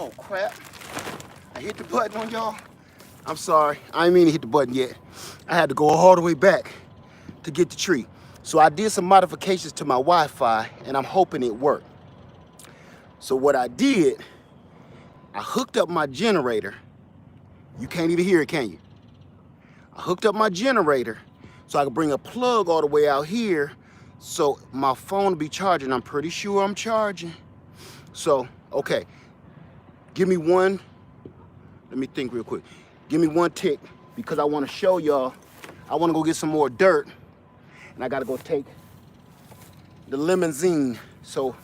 Oh crap, I hit the button on y'all. I'm sorry, I didn't mean to hit the button yet. I had to go all the way back to get the tree. So I did some modifications to my Wi-Fi and I'm hoping it worked. So what I did, I hooked up my generator. You can't even hear it, can you? I hooked up my generator so I could bring a plug all the way out here so my phone will be charging. I'm pretty sure I'm charging. So, okay, give me one, let me think real quick. Give me one tick because I want to show y'all. I want to go get some more dirt and I got to go take the limousine. So,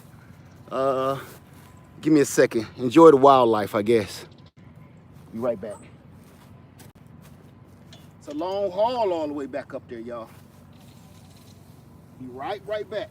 give me a second. Enjoy the wildlife, I guess. Be right back. It's a long haul all the way back up there, y'all. Be right back.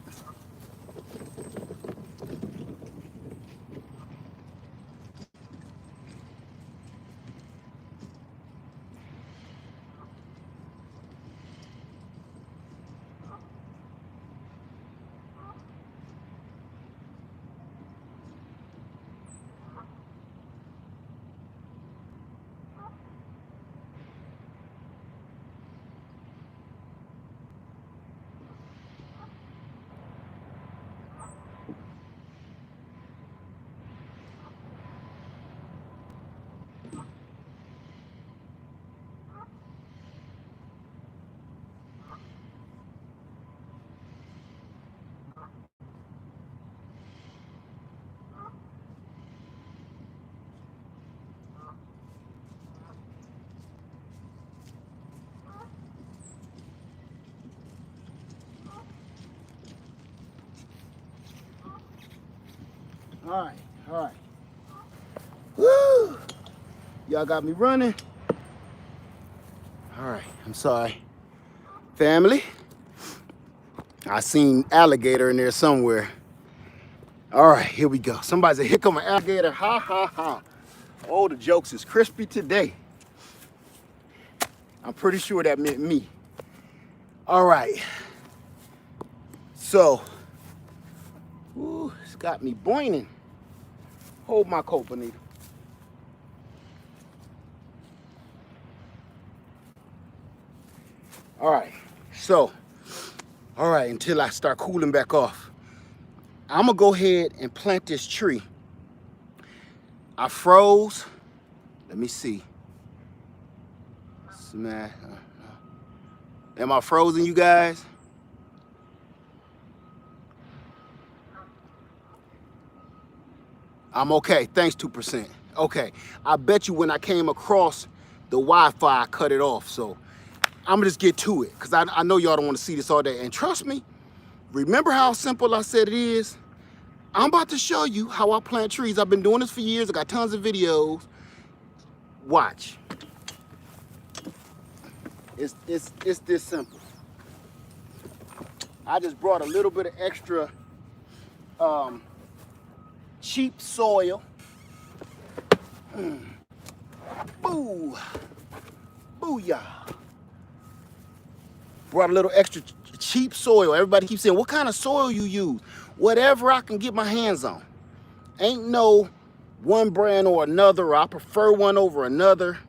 All right. Woo! Y'all got me running. All right, I'm sorry. Family, I seen alligator in there somewhere. All right, here we go. Somebody said, here come an alligator, ha, ha, ha. Oh, the jokes is crispy today. I'm pretty sure that meant me. All right. So, ooh, it's got me boiling. Hold my coat, Bonita. All right, so, all right, until I start cooling back off, I'm gonna go ahead and plant this tree. I froze, let me see. Am I frozen, you guys? I'm okay, thanks 2%. Okay, I bet you when I came across the Wi-Fi, I cut it off, so I'm gonna just get to it, because I know y'all don't want to see this all day. And trust me, remember how simple I said it is? I'm about to show you how I plant trees. I've been doing this for years. I got tons of videos. Watch. It's this simple. I just brought a little bit of extra cheap soil. Boo. Booyah. Brought a little extra cheap soil. Everybody keeps saying, what kind of soil you use? Whatever I can get my hands on. Ain't no one brand or another, or I prefer one over another.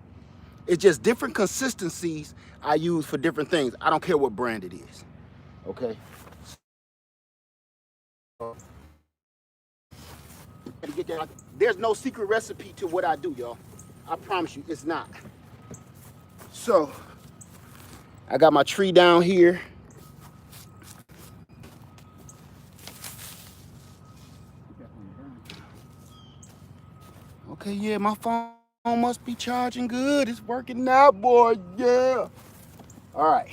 It's just different consistencies I use for different things. I don't care what brand it is, okay? There's no secret recipe to what I do, y'all. I promise you, it's not. So, I got my tree down here. Okay, yeah, my phone must be charging good. It's working now, boy, yeah. All right,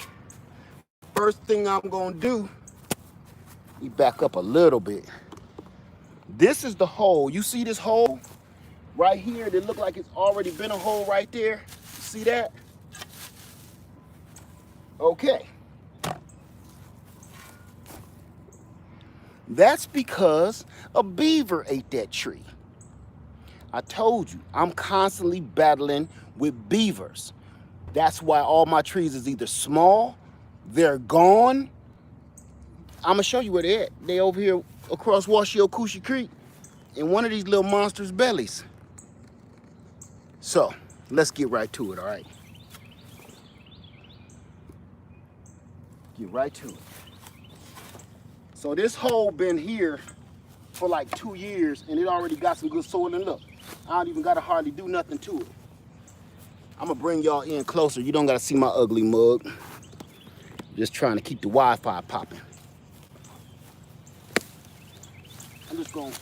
first thing I'm gonna do, you back up a little bit. This is the hole. You see this hole right here that look like it's already been a hole right there? See that? Okay. That's because a beaver ate that tree. I told you, I'm constantly battling with beavers. That's why all my trees is either small, they're gone. I'm gonna show you where they're at. They over here across Washio Creek in one of these little monsters' bellies. So let's get right to it, all right? Get right to it. So this hole been here for like 2 years and it already got some good soil, and look, I don't even gotta hardly do nothing to it. I'm gonna bring y'all in closer. You don't gotta see my ugly mug. Just trying to keep the Wi-Fi popping. I'm just gonna,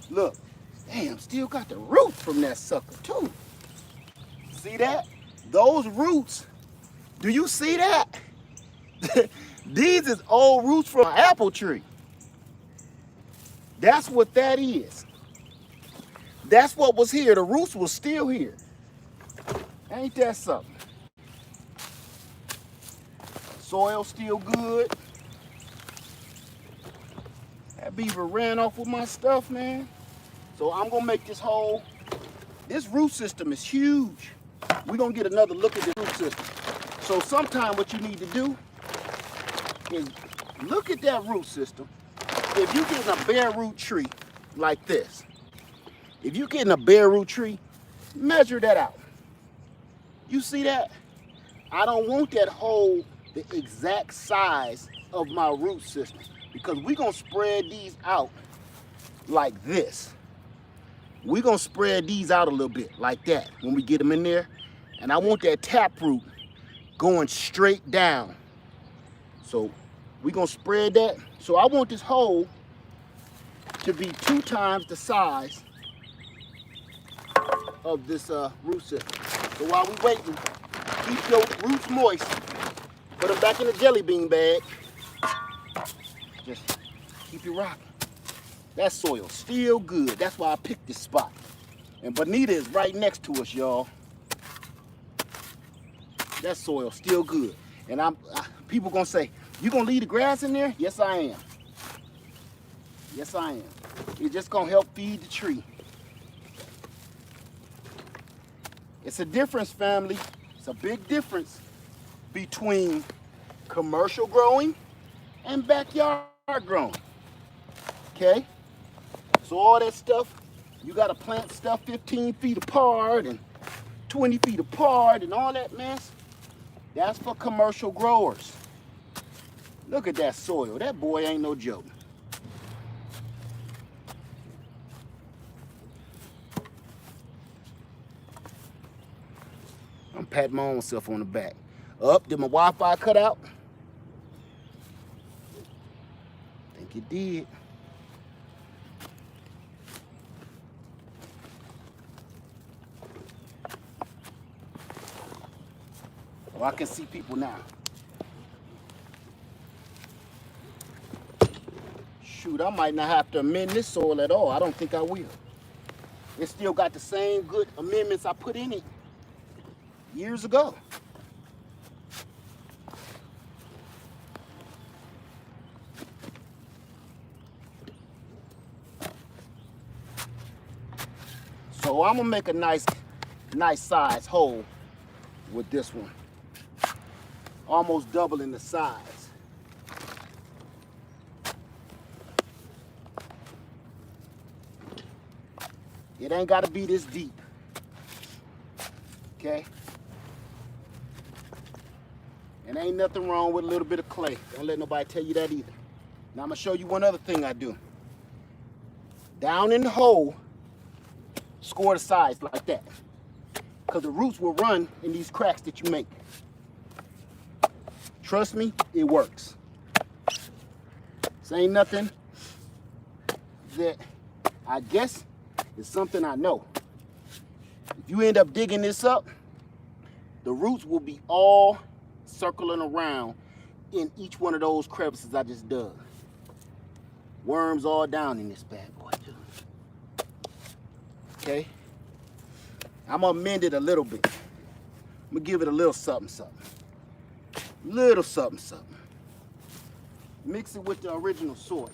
look, damn, still got the roots from that sucker too. See that? Those roots, do you see that? These is old roots from an apple tree. That's what that is. That's what was here. The roots was still here. Ain't that something? Soil still good. That beaver ran off with my stuff, man. So I'm gonna make this hole. This root system is huge. We're gonna get another look at the root system. So sometime what you need to do is look at that root system. If you're getting a bare root tree like this, if you're getting a bare root tree, measure that out. You see that? I don't want that hole the exact size of my root system, because we're gonna spread these out like this. We're gonna spread these out a little bit like that when we get them in there. And I want that taproot going straight down. So we're gonna spread that. So I want this hole to be 2 times the size of this root system. So while we waiting, keep your roots moist. Put them back in the jelly bean bag. Just keep it rocking. That soil still good. That's why I picked this spot. And Bonita is right next to us, y'all. That soil still good. And people gonna say, you gonna leave the grass in there? Yes, I am. Yes, I am. It's just gonna help feed the tree. It's a difference, family. It's a big difference between commercial growing and backyard growing. Okay? So all that stuff, you gotta plant stuff 15 feet apart and 20 feet apart and all that mess. That's for commercial growers. Look at that soil. That boy ain't no joke. I'm patting my own self on the back. Up, did my Wi-Fi cut out? I think it did. Oh, I can see people now. Shoot, I might not have to amend this soil at all. I don't think I will. It still got the same good amendments I put in it years ago. So I'm gonna make a nice size hole with this one. Almost doubling the size. It ain't gotta be this deep. Okay? And ain't nothing wrong with a little bit of clay. Don't let nobody tell you that either. Now I'm gonna show you one other thing I do. Down in the hole, score the size like that. Because the roots will run in these cracks that you make. Trust me, it works. This ain't nothing that I guess is something I know. If you end up digging this up, the roots will be all circling around in each one of those crevices I just dug. Worms all down in this bad boy too. Okay? I'm gonna amend it a little bit. I'm gonna give it a little something, something. Little something, something. Mix it with the original soil.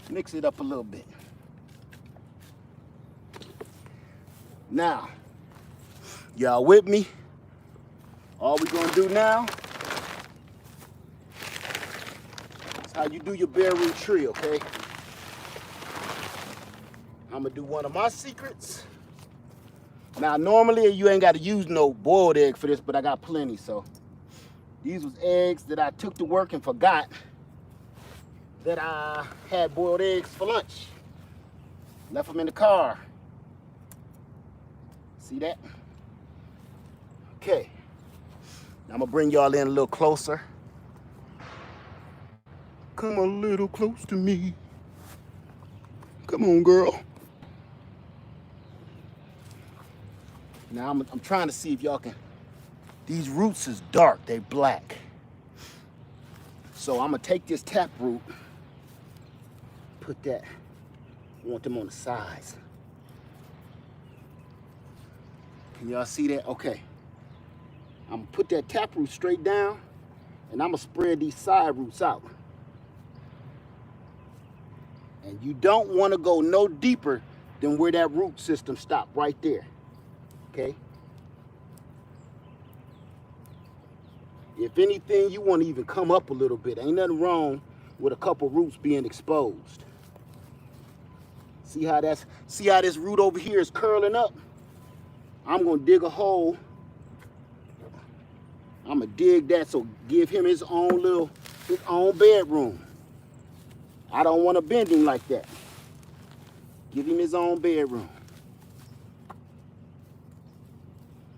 Mix it up a little bit. Now, y'all with me? All we're gonna do now is how you do your bare root tree, okay? I'm gonna do one of my secrets. Now, normally you ain't got to use no boiled egg for this, but I got plenty. So these was eggs that I took to work and forgot that I had boiled eggs for lunch. Left them in the car. See that? Okay. Now I'm gonna bring y'all in a little closer. Come a little close to me. Come on, girl. Now I'm trying to see if y'all can. These roots is dark, they black. So I'm gonna take this tap root, put that, I want them on the sides. Can y'all see that? Okay. I'm gonna put that tap root straight down and I'm gonna spread these side roots out. And you don't wanna go no deeper than where that root system stopped, right there. Okay. If anything, you want to even come up a little bit. Ain't nothing wrong with a couple roots being exposed. See how this root over here is curling up? I'm gonna dig a hole. I'm gonna dig that, so give him his own bedroom. I don't want to bend him like that. Give him his own bedroom.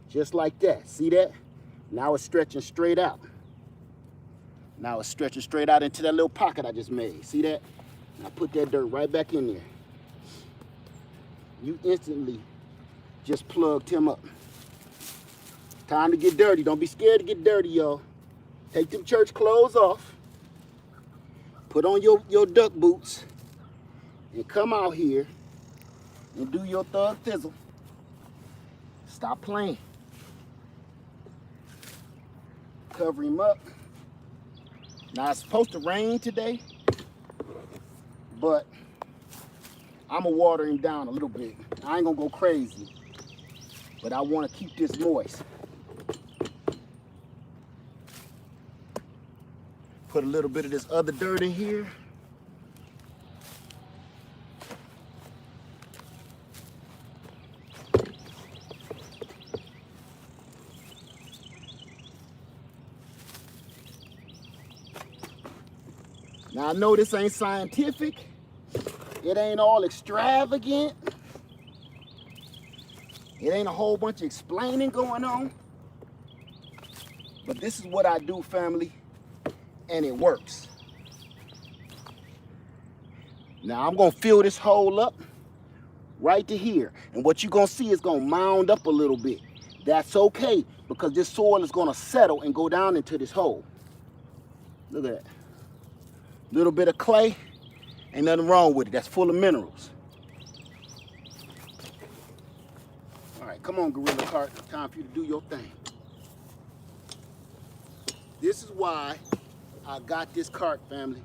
Just like that, see that? Now it's stretching straight out. Now it's stretching straight out into that little pocket I just made. See that? Now put that dirt right back in there. You instantly just plugged him up. Time to get dirty. Don't be scared to get dirty, y'all. Take them church clothes off. Put on your duck boots. And come out here and do your thug thizzle. Stop playing. Cover him up. Now it's supposed to rain today, but I'm gonna water him down a little bit. I ain't gonna go crazy, but I wanna keep this moist. Put a little bit of this other dirt in here. Now I know this ain't scientific, it ain't all extravagant, it ain't a whole bunch of explaining going on, but this is what I do, family, and it works. Now I'm gonna fill this hole up right to here, and what you're gonna see is gonna mound up a little bit. That's okay, because this soil is gonna settle and go down into this hole. Look at that. Little bit of clay, ain't nothing wrong with it. That's full of minerals. All right, come on, Gorilla Cart. Time for you to do your thing. This is why I got this cart, family.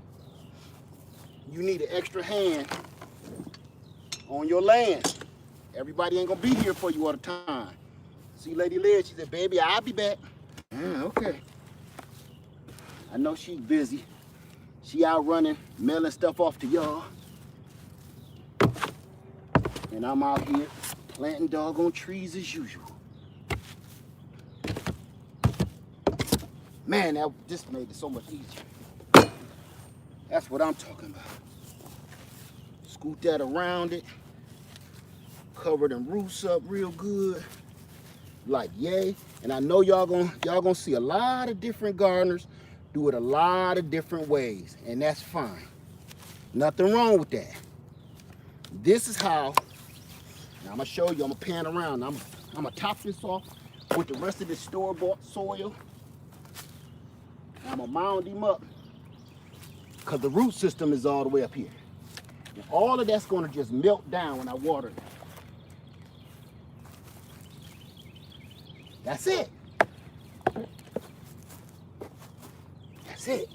You need an extra hand on your land. Everybody ain't gonna be here for you all the time. See Lady Liz, she said, baby, I'll be back. Yeah, okay. I know she's busy. She out running, mailing stuff off to y'all. And I'm out here planting doggone trees as usual. Man, that just made it so much easier. That's what I'm talking about. Scoot that around it. Cover them roots up real good. Like yay. And I know y'all gonna see a lot of different gardeners do it a lot of different ways, and that's fine. Nothing wrong with that. This is how, now I'm gonna show you, I'm gonna pan around. I'm gonna top this off with the rest of this store-bought soil. I'm gonna mound him up, because the root system is all the way up here. And all of that's gonna just melt down when I water it. That's it. That's it.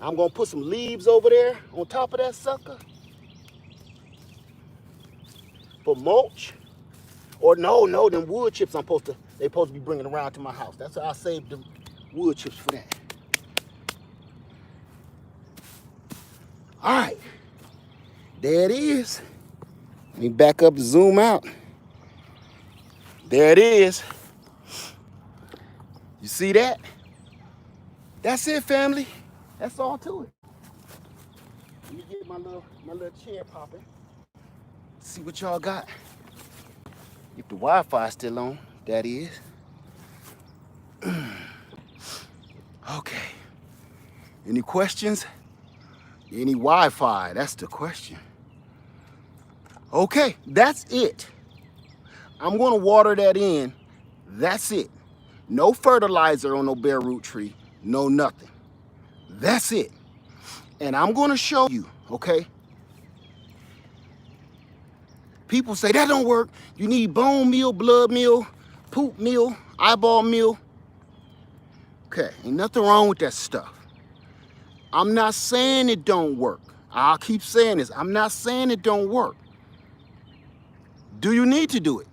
I'm gonna put some leaves over there on top of that sucker for mulch. Or no, them wood chips they supposed to be bringing around to my house. That's how I saved the wood chips for that. All right, there it is. Let me back up, zoom out. There it is. You see that? That's it, family. That's all to it. Let me get my little chair popping. See what y'all got. If the Wi-Fi is still on, that is. Okay. Any questions? Any Wi-Fi? That's the question. Okay, that's it. I'm gonna water that in. That's it. No fertilizer on no bare root tree. No nothing. That's it. And I'm gonna show you, okay? People say that don't work. You need bone meal, blood meal, poop meal, eyeball meal. Okay, ain't nothing wrong with that stuff. I'm not saying it don't work. I'll keep saying this. I'm not saying it don't work. Do you need to do it?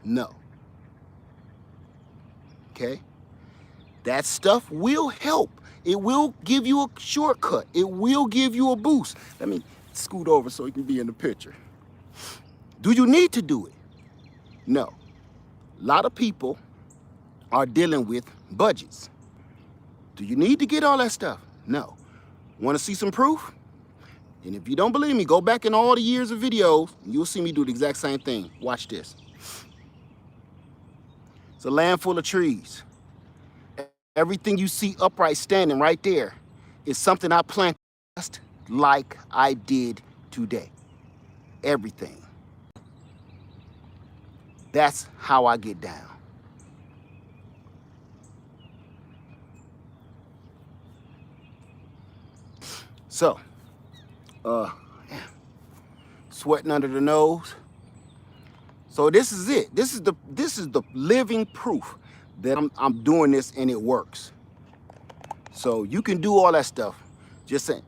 No. Okay? That stuff will help. It will give you a shortcut. It will give you a boost. Let me scoot over so you can be in the picture. Do you need to do it? No. A lot of people are dealing with budgets. Do you need to get all that stuff? No. Want to see some proof? And if you don't believe me, go back in all the years of videos, and you'll see me do the exact same thing. Watch this. It's a land full of trees. Everything you see upright standing right there is something I planted just like I did today. Everything. That's how I get down. So, sweating under the nose. So this is it. This is the living proof that I'm doing this and it works. So you can do all that stuff. Just saying,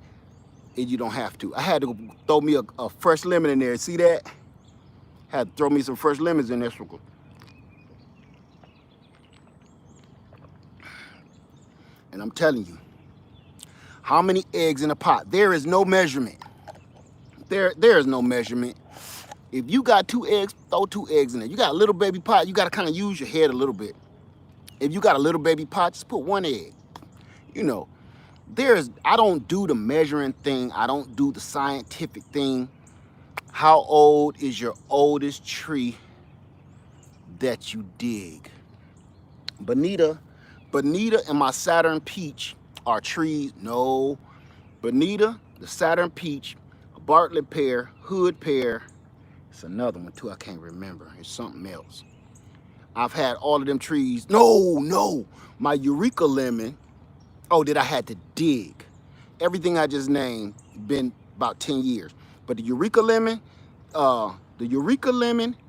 and you don't have to. I had to throw me a fresh lemon in there. See that? Had to throw me some fresh lemons in there. And I'm telling you, how many eggs in a pot? There is no measurement. There is no measurement. If you got 2 eggs, throw 2 eggs in there. You got a little baby pot, you got to kind of use your head a little bit. If you got a little baby pot, just put 1 egg. You know, I don't do the measuring thing. I don't do the scientific thing. How old is your oldest tree that you dig? Bonita and my Saturn peach are trees. No, Bonita, the Saturn peach, a Bartlett pear, hood pear. It's another one too, I can't remember. It's something else. I've had all of them trees. No, my Eureka lemon. Oh, that I had to dig. Everything I just named been about 10 years. But the Eureka lemon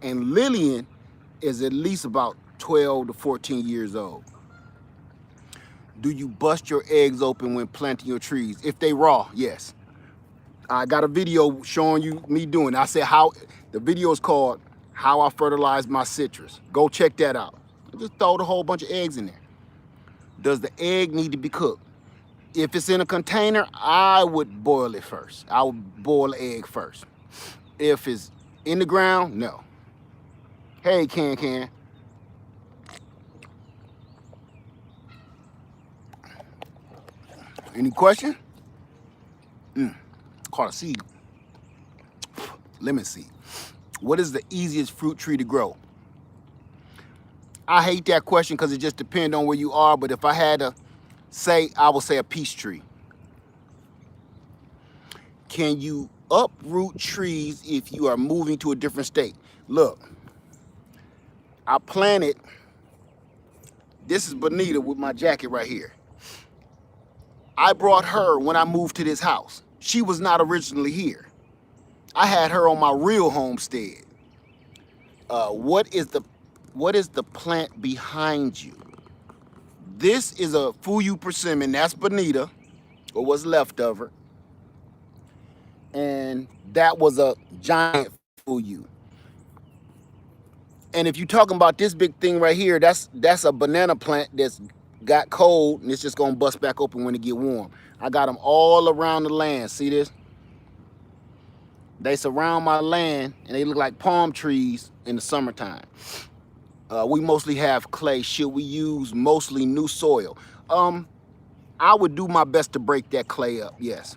and Lillian is at least about 12 to 14 years old. Do you bust your eggs open when planting your trees? If they raw, yes. I got a video showing you me doing it. I said how, the video is called How I Fertilize My Citrus. Go check that out. Just throw the whole bunch of eggs in there. Does the egg need to be cooked? If it's in a container, I would boil it first. I would boil the egg first. If it's in the ground, no. Hey, Can. Any question? Called a seed. Lemon seed. What is the easiest fruit tree to grow? I hate that question because it just depends on where you are, but if I had to say, I would say a peach tree. Can you uproot trees if you are moving to a different state? Look, I planted, this is Bonita with my jacket right here. I brought her when I moved to this house. She was not originally here. I had her on my real homestead. What is the plant behind you? This is a FUYU persimmon. That's Bonita, or what's left of her. And that was a giant FUYU. And if you're talking about this big thing right here, that's a banana plant that's got cold, and it's just gonna bust back open when it get warm. I got them all around the land. See this? They surround my land, and they look like palm trees in the summertime. We mostly have clay. Should we use mostly new soil? I would do my best to break that clay up, yes.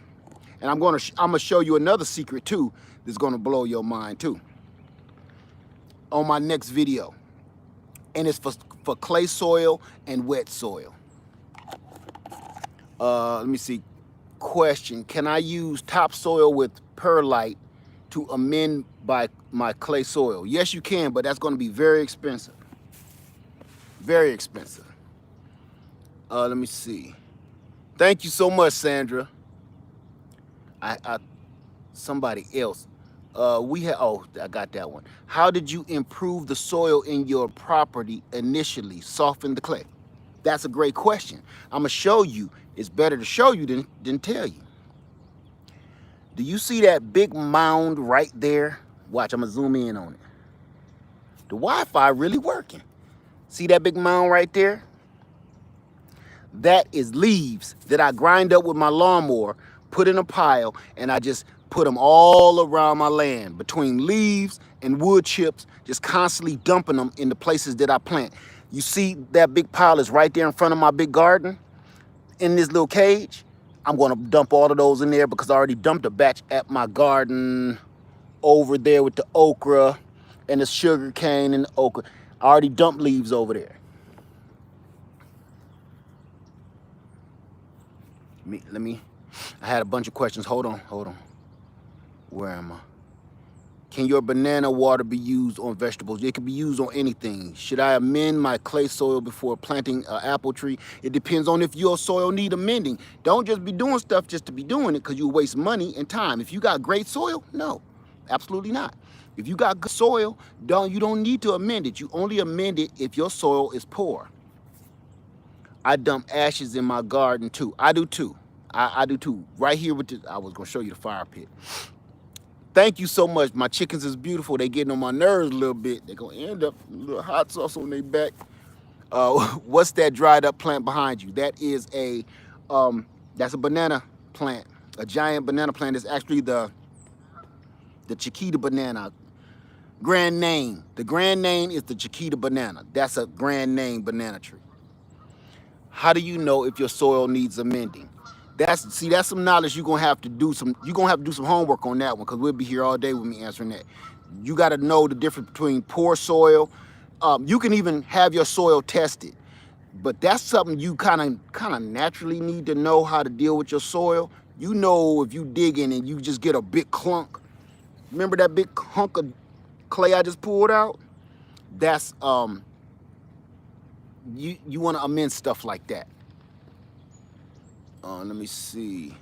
And I'm gonna show you another secret too that's gonna blow your mind too on my next video. And it's for clay soil and wet soil. Let me see. Question: can I use topsoil with perlite to amend by my clay soil? Yes, you can, but that's going to be very expensive. Very expensive. Let me see. Thank you so much, Sandra. Somebody else. Oh, I got that one. How did you improve the soil in your property initially? Soften the clay. That's a great question. I'm gonna show you. It's better to show you than tell you. Do you see that big mound right there? Watch, I'm gonna zoom in on it. The Wi-Fi really working. See that big mound right there? That is leaves that I grind up with my lawnmower, put in a pile, and I just put them all around my land, between leaves and wood chips, just constantly dumping them in the places that I plant. You see that big pile is right there in front of my big garden in this little cage? I'm gonna dump all of those in there because I already dumped a batch at my garden over there with the okra and the sugar cane and the okra. I already dumped leaves over there. I had a bunch of questions. Hold on. Where am I? Can your banana water be used on vegetables? It can be used on anything. Should I amend my clay soil before planting an apple tree? It depends on if your soil need amending. Don't just be doing stuff just to be doing it because you waste money and time. If you got great soil, no, absolutely not. If you got good soil, you don't need to amend it. You only amend it if your soil is poor. I dump ashes in my garden too. I do too. I do too. Right here with I was gonna show you the fire pit. Thank you so much. My chickens is beautiful. They getting on my nerves a little bit. They're gonna end up a little hot sauce on their back. What's that dried up plant behind you? That is that's a banana plant. A giant banana plant. Is actually the Chiquita banana. Grand name. The grand name is the Chiquita banana. That's a grand name banana tree. How do you know if your soil needs amending? That's some knowledge you're gonna have to do some homework on that one, because we'll be here all day with me answering that. You got to know the difference between poor soil. You can even have your soil tested, but that's something you kind of naturally need to know how to deal with your soil. You know, if you dig in and you just get a big clunk, remember that big hunk of clay I just pulled out? That's you want to amend stuff like that. Let me see.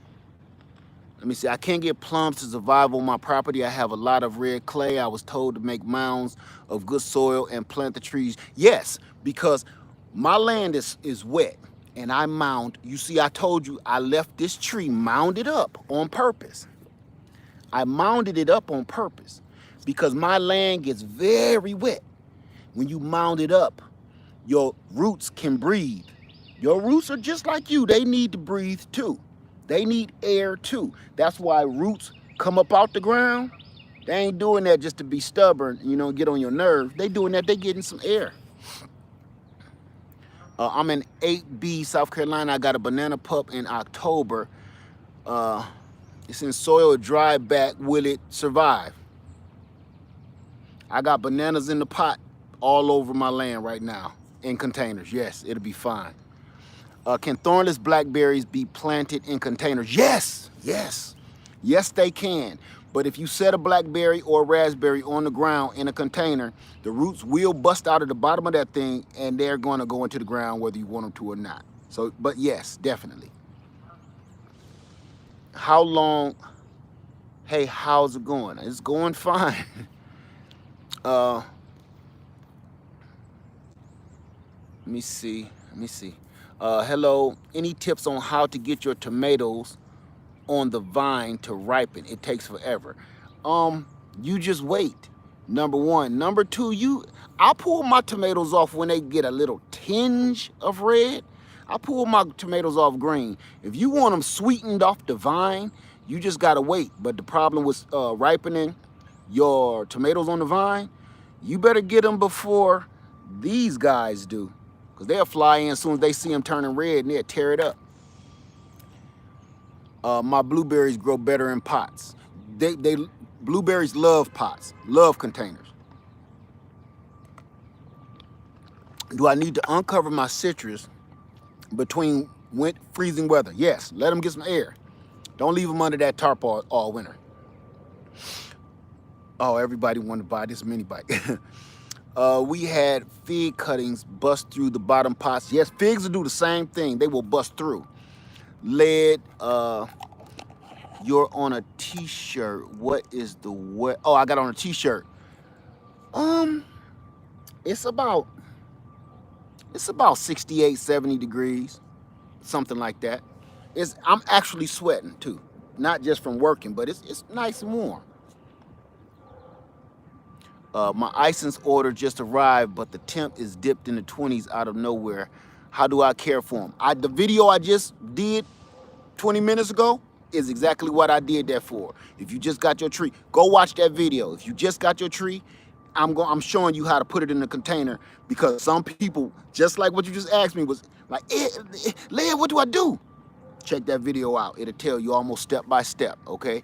I can't get plums to survive on my property. I have a lot of red clay. I was told to make mounds of good soil and plant the trees. Yes, because my land is wet and I mound. You see, I told you I left this tree mounded up on purpose. I mounded it up on purpose because my land gets very wet. When you mound it up, your roots can breathe. Your roots are just like you. They need to breathe too. They need air too. That's why roots come up out the ground. They ain't doing that just to be stubborn, get on your nerves. They doing that, they getting some air. I'm in 8B, South Carolina. I got a banana pup in October. It's in soil, dry back. Will it survive? I got bananas in the pot all over my land right now in containers. Yes, it'll be fine. Can thornless blackberries be planted in containers? Yes, they can. But if you set a blackberry or a raspberry on the ground in a container, the roots will bust out of the bottom of that thing and they're going to go into the ground whether you want them to or not. So, but yes, definitely. How long? Hey, how's it going? It's going fine. Let me see. Hello, any tips on how to get your tomatoes on the vine to ripen? It takes forever. You just wait. Number one. Number two, I pull my tomatoes off when they get a little tinge of red. I pull my tomatoes off green. If you want them sweetened off the vine, you just gotta wait. But the problem with ripening your tomatoes on the vine, you better get them before these guys do, because they'll fly in as soon as they see them turning red and they'll tear it up. My blueberries grow better in pots. Blueberries love pots, love containers. Do I need to uncover my citrus between freezing weather? Yes, let them get some air. Don't leave them under that tarp all winter. Oh, everybody wanted to buy this mini bike. We had fig cuttings bust through the bottom pots. Yes, figs will do the same thing. They will bust through. Lead, you're on a t-shirt. What is the what? Oh, I got on a t-shirt. It's about 68, 70 degrees, something like that. I'm actually sweating too, not just from working, but it's nice and warm. My icing's order just arrived, but the temp is dipped in the 20s out of nowhere. How do I care for them? The video I just did 20 minutes ago is exactly what I did that for. If you just got your tree, go watch that video. If you just got your tree, I'm showing you how to put it in the container, because some people, just like what you just asked me, was like, Led, what do I do? Check that video out. It'll tell you almost step by step, okay?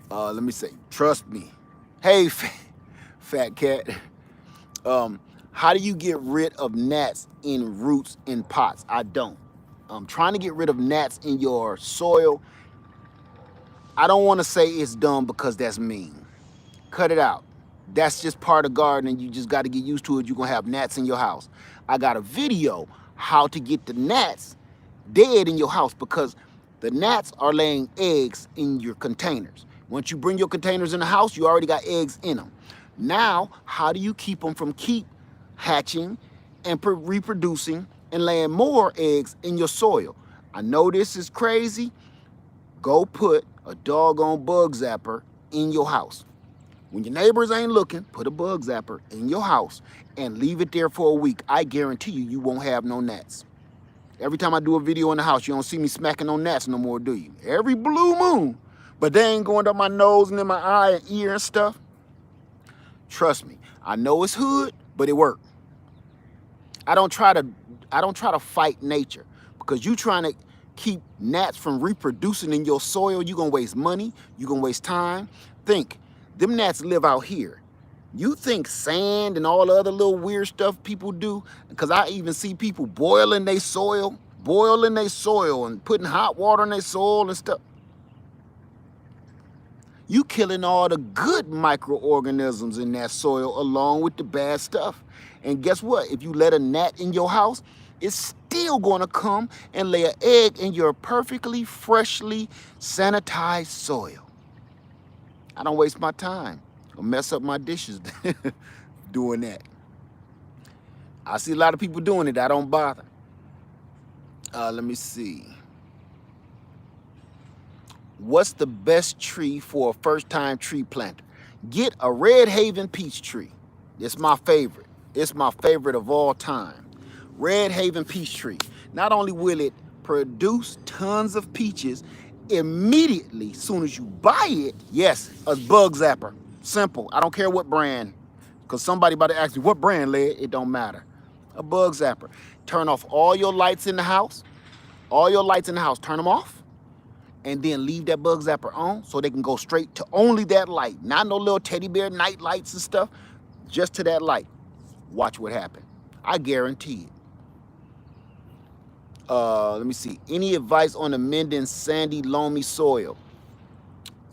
Let me say, trust me. Hey, fat cat. How do you get rid of gnats in roots in pots? I don't. Trying to get rid of gnats in your soil, I don't want to say it's dumb, because that's mean. Cut it out. That's just part of gardening. You just got to get used to it. You're going to have gnats in your house. I got a video how to get the gnats dead in your house, because the gnats are laying eggs in your containers. Once you bring your containers in the house, you already got eggs in them. Now, how do you keep them from hatching and reproducing and laying more eggs in your soil? I know this is crazy. Go put a doggone bug zapper in your house. When your neighbors ain't looking, put a bug zapper in your house and leave it there for a week. I guarantee you, you won't have no gnats. Every time I do a video in the house, you don't see me smacking on gnats no more, do you? Every blue moon. But they ain't going up my nose and in my eye and ear and stuff. Trust me, I know it's hood, but it worked. I don't try to fight nature, because you trying to keep gnats from reproducing in your soil. You're gonna waste money, you're gonna waste time. Think, them gnats live out here. You think sand and all the other little weird stuff people do, because I even see people boiling their soil and putting hot water in their soil and stuff. You killing all the good microorganisms in that soil along with the bad stuff. And guess what? If you let a gnat in your house, it's still going to come and lay an egg in your perfectly, freshly sanitized soil. I don't waste my time or mess up my dishes doing that. I see a lot of people doing it. I don't bother. Let me see. What's the best tree for a first-time tree planter? Get a Red Haven peach tree. It's my favorite. It's my favorite of all time. Red Haven peach tree. Not only will it produce tons of peaches immediately as soon as you buy it, yes, a bug zapper. Simple. I don't care what brand, because somebody about to ask me, what brand, Led? It don't matter. A bug zapper. Turn off all your lights in the house. All your lights in the house, turn them off. And then leave that bug zapper on so they can go straight to only that light. Not no little teddy bear night lights and stuff. Just to that light. Watch what happens. I guarantee it. Let me see. Any advice on amending sandy, loamy soil?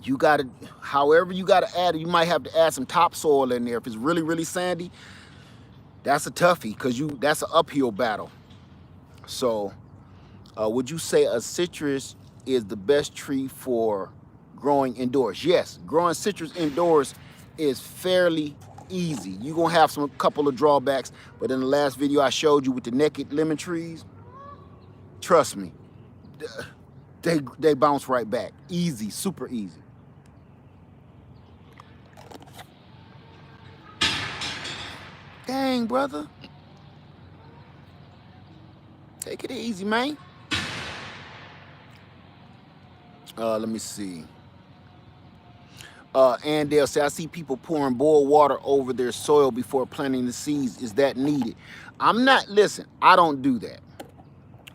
You gotta, however you gotta add it, you might have to add some topsoil in there. If it's really, really sandy, that's a toughie, because that's an uphill battle. So, would you say a citrus is the best tree for growing indoors? Yes, growing citrus indoors is fairly easy. You're gonna have a couple of drawbacks, but in the last video I showed you with the naked lemon trees, trust me, they bounce right back. Easy, super easy. Dang, brother. Take it easy, man. Let me see. And they'll say, I see people pouring boiled water over their soil before planting the seeds. Is that needed? I'm not, listen, I don't do that.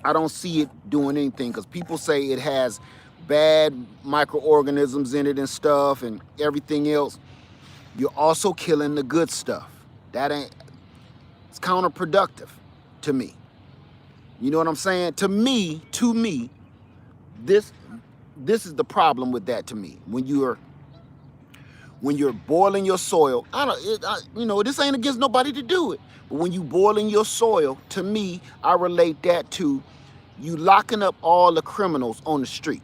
I don't see it doing anything because people say it has bad microorganisms in it and stuff and everything else. You're also killing the good stuff. That ain't, it's counterproductive to me. You know what I'm saying? To me, this is the problem with that to me. When you're boiling your soil, you know, this ain't against nobody to do it. But when you boiling your soil, to me, I relate that to you locking up all the criminals on the street.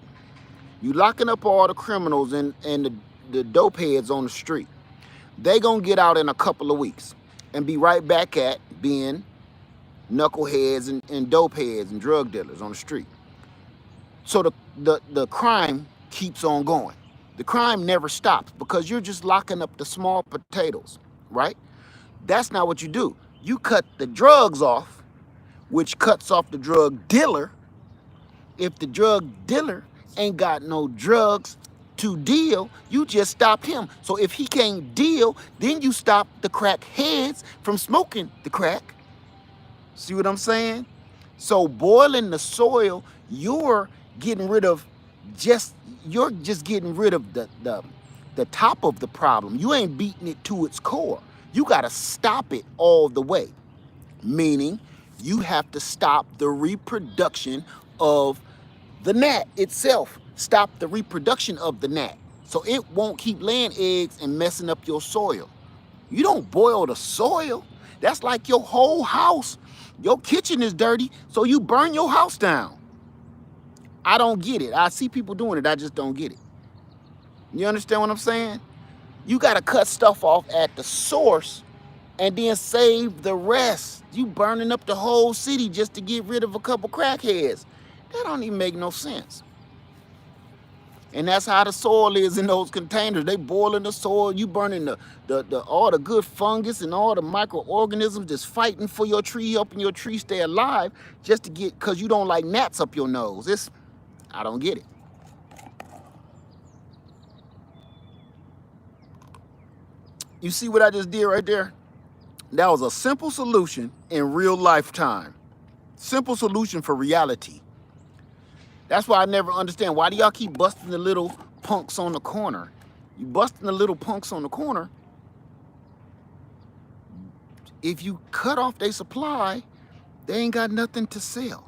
You locking up all the criminals and the dope heads on the street. They gonna get out in a couple of weeks and be right back at being knuckleheads and dope heads and drug dealers on the street. So the crime keeps on going. The crime never stops because you're just locking up the small potatoes, right? That's not what you do. You cut the drugs off, which cuts off the drug dealer. If the drug dealer ain't got no drugs to deal, you just stop him. So if he can't deal, then you stop the crack heads from smoking the crack. See what I'm saying? So boiling the soil, you're getting rid of you're just getting rid of the top of the problem. You ain't beating it to its core. You got to stop it all the way. Meaning you have to stop the reproduction of the gnat itself. Stop the reproduction of the gnat. So it won't keep laying eggs and messing up your soil. You don't boil the soil. That's like your whole house. Your kitchen is dirty, so you burn your house down. I don't get it. I see people doing it. I just don't get it. You understand what I'm saying? You got to cut stuff off at the source and then save the rest. You burning up the whole city just to get rid of a couple crackheads. That don't even make no sense. And that's how the soil is in those containers. They boiling the soil. You burning all the good fungus and all the microorganisms just fighting for your tree, helping your tree stay alive just to get, because you don't like gnats up your nose. I don't get it. You see what I just did right there? That was a simple solution in real lifetime. Simple solution for reality. That's why I never understand. Why do y'all keep busting the little punks on the corner? You busting the little punks on the corner. If you cut off their supply, they ain't got nothing to sell.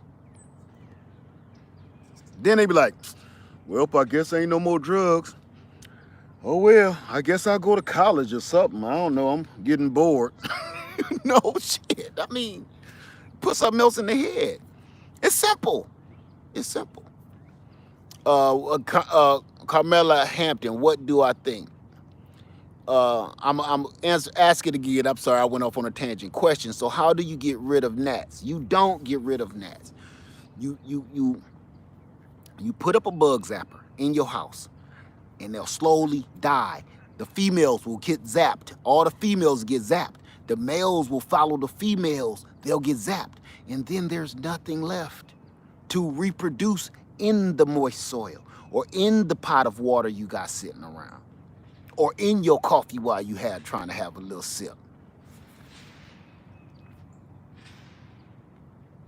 Then they be like, well, I guess ain't no more drugs. Oh, well, I guess I'll go to college or something. I don't know. I'm getting bored. No shit. I mean, put something else in the head. It's simple. It's simple. Carmela Hampton, what do I think? I'm asking again. I'm sorry, I went off on a tangent. Question. So how do you get rid of gnats? You don't get rid of gnats. You put up a bug zapper in your house and they'll slowly die. The females will get zapped. All the females get zapped. The males will follow the females. They'll get zapped. And then there's nothing left to reproduce in the moist soil or in the pot of water you got sitting around or in your coffee while you had trying to have a little sip.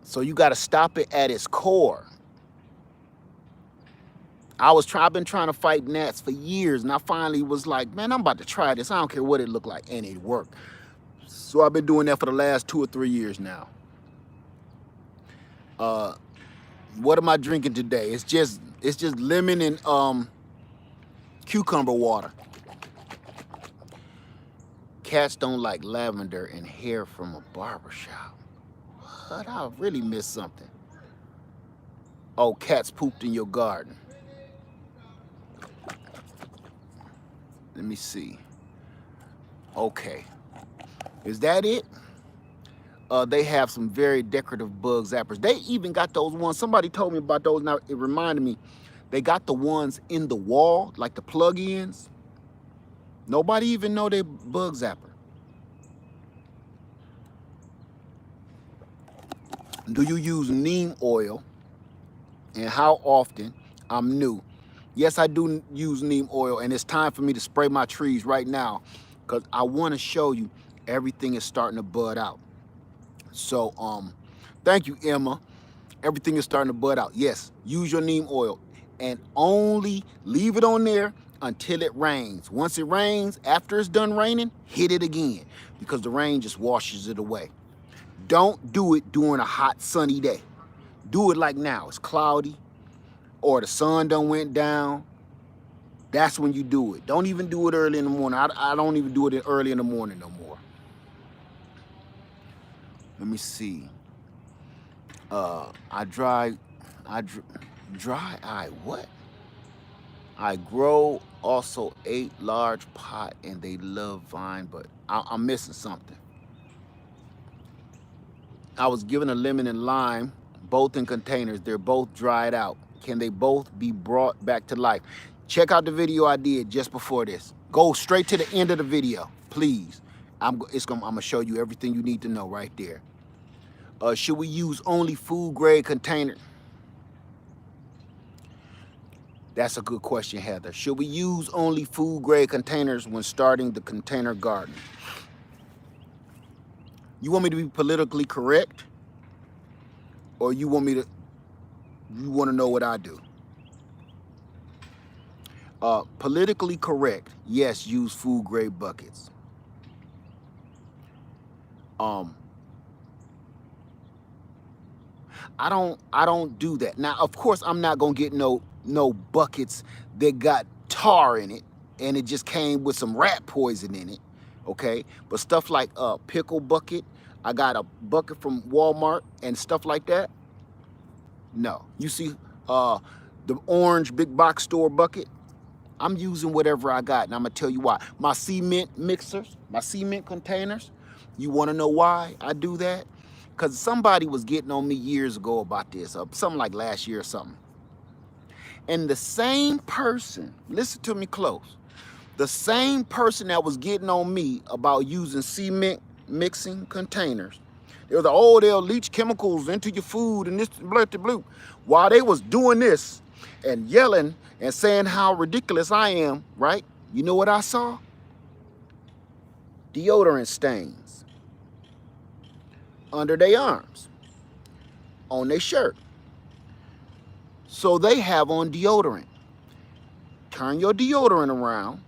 So you got to stop it at its core. I've been trying to fight gnats for years, and I finally was like, man, I'm about to try this. I don't care what it looked like, and it worked. So I've been doing that for the last 2 or 3 years now. What am I drinking today? It's just lemon and cucumber water. Cats don't like lavender and hair from a barbershop. What? I really missed something. Oh, cats pooped in your garden. Let me see. Okay. Is that it? They have some very decorative bug zappers. They even got those ones. Somebody told me about those. Now it reminded me. They got the ones in the wall, like the plug-ins. Nobody even know they bug zapper. Do you use neem oil, and how often? I'm new. Yes, I do use neem oil, and it's time for me to spray my trees right now because I want to show you everything is starting to bud out. So, thank you, Emma. Everything is starting to bud out. Yes, use your neem oil and only leave it on there until it rains. Once it rains, after it's done raining, hit it again because the rain just washes it away. Don't do it during a hot sunny day. Do it like now. It's cloudy or the sun done went down. That's when you do it. Don't even do it early in the morning. I don't even do it early in the morning no more. Let me see. What? I grow also 8 large pot and they love vine, but I'm missing something. I was given a lemon and lime, both in containers. They're both dried out. Can they both be brought back to life? Check out the video I did just before this. Go straight to the end of the video, please. I'm gonna show you everything you need to know right there. Should we use only food grade container? That's a good question, Heather. Should we use only food grade containers when starting the container garden? You want me to be politically correct? Or you want to know what I do? Politically correct, yes, use food grade buckets. I don't do that. Now, of course, I'm not gonna get no buckets that got tar in it and it just came with some rat poison in it, okay? But stuff like a pickle bucket, I got a bucket from Walmart and stuff like that. No, you see the orange big box store bucket, I'm using whatever I got, and I'm gonna tell you why. My cement mixers, my cement containers, you wanna know why I do that? Because somebody was getting on me years ago about this, something like last year or something. And the same person, listen to me close, the same person that was getting on me about using cement mixing containers, they was like, oh, they'll leach chemicals into your food and this, blah, blah, blah. While they was doing this and yelling and saying how ridiculous I am, right? You know what I saw? Deodorant stains under their arms, on their shirt. So they have on deodorant. Turn your deodorant around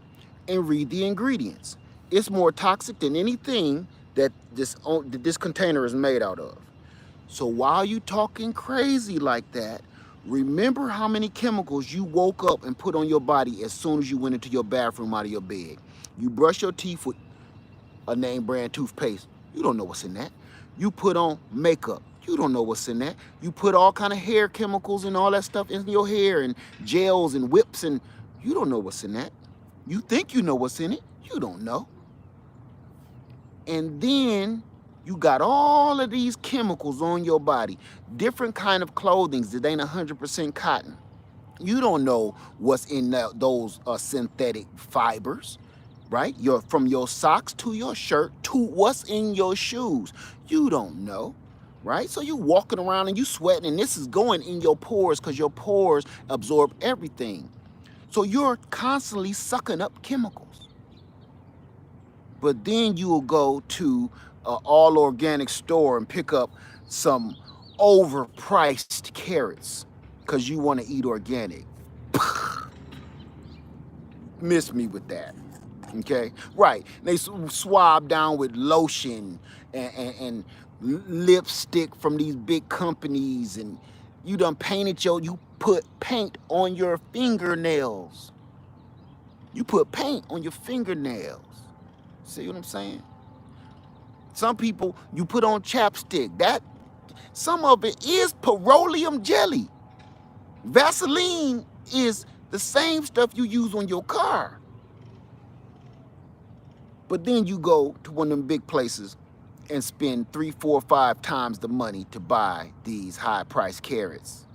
and read the ingredients. It's more toxic than anything that this container is made out of. So while you talking crazy like that, remember how many chemicals you woke up and put on your body as soon as you went into your bathroom out of your bed. You brush your teeth with a name brand toothpaste. You don't know what's in that. You put on makeup. You don't know what's in that. You put all kind of hair chemicals and all that stuff in your hair and gels and whips, and you don't know what's in that. You think you know what's in it. You don't know. And then you got all of these chemicals on your body, different kind of clothing that ain't 100% cotton. You don't know what's in those synthetic fibers, right? From your socks to your shirt to what's in your shoes. You don't know, right? So you walking around and you sweating, and this is going in your pores because your pores absorb everything. So you're constantly sucking up chemicals. But then you will go to an all organic store and pick up some overpriced carrots because you want to eat organic. Miss me with that. Okay, right? They swab down with lotion and lipstick from these big companies, and you done painted you put paint on your fingernails. You put paint on your fingernails. See what I'm saying? Some people, you put on chapstick. Some of it is petroleum jelly. Vaseline is the same stuff you use on your car. But then you go to one of them big places and spend 3, 4, 5 times the money to buy these high-priced carrots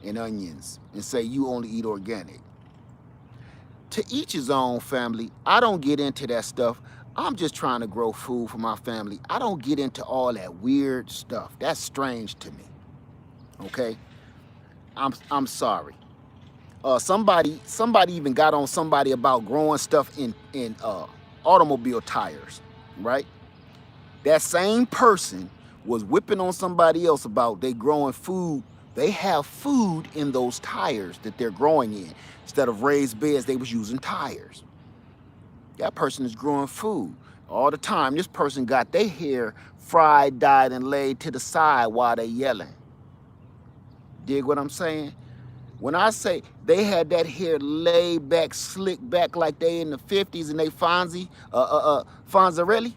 and onions and say you only eat organic. To each his own, family. I don't get into that stuff. I'm just trying to grow food for my family. I don't get into all that weird stuff. That's strange to me. Okay, I'm sorry. Somebody even got on somebody about growing stuff in automobile tires, right? That same person was whipping on somebody else about they growing food. They have food in those tires that they're growing in. Instead of raised beds, they was using tires. That person is growing food all the time. This person got their hair fried, dyed, and laid to the side while they yelling. Dig what I'm saying? When I say they had that hair laid back, slicked back like they in the 50s and they Fonzarelli,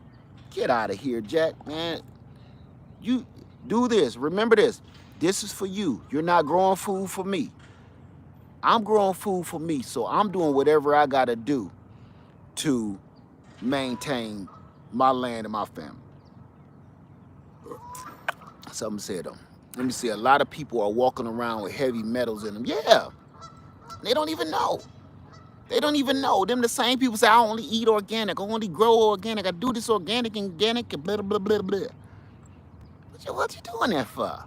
get out of here, Jack, man. You do this. Remember this. This is for you. You're not growing food for me. I'm growing food for me, so I'm doing whatever I got to do to maintain my land and my family. Something said them. Let me see. A lot of people are walking around with heavy metals in them. Yeah. They don't even know. They don't even know. Them the same people say, I only eat organic. I only grow organic. I do this organic, and blah, blah, blah, blah. What you doing that for?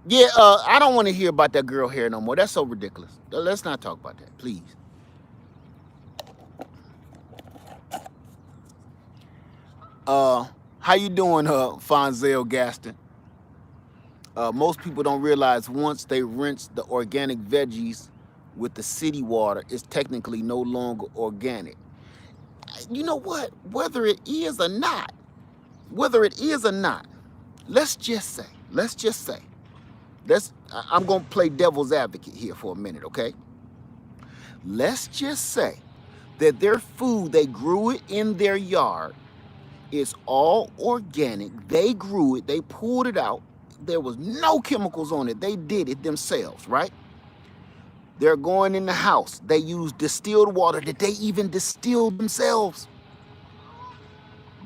Yeah, I don't want to hear about that girl hair no more. That's so ridiculous. Let's not talk about that, please. How you doing, Fonzel Gaston? Most people don't realize once they rinse the organic veggies with the city water, it's technically no longer organic. You know what? Whether it is or not, let's just say, I'm gonna play devil's advocate here for a minute, okay? Let's just say that their food, they grew it in their yard, it's all organic. They grew it, they pulled it out. There was no chemicals on it. They did it themselves, right? They're going in the house. They use distilled water that they even distilled themselves.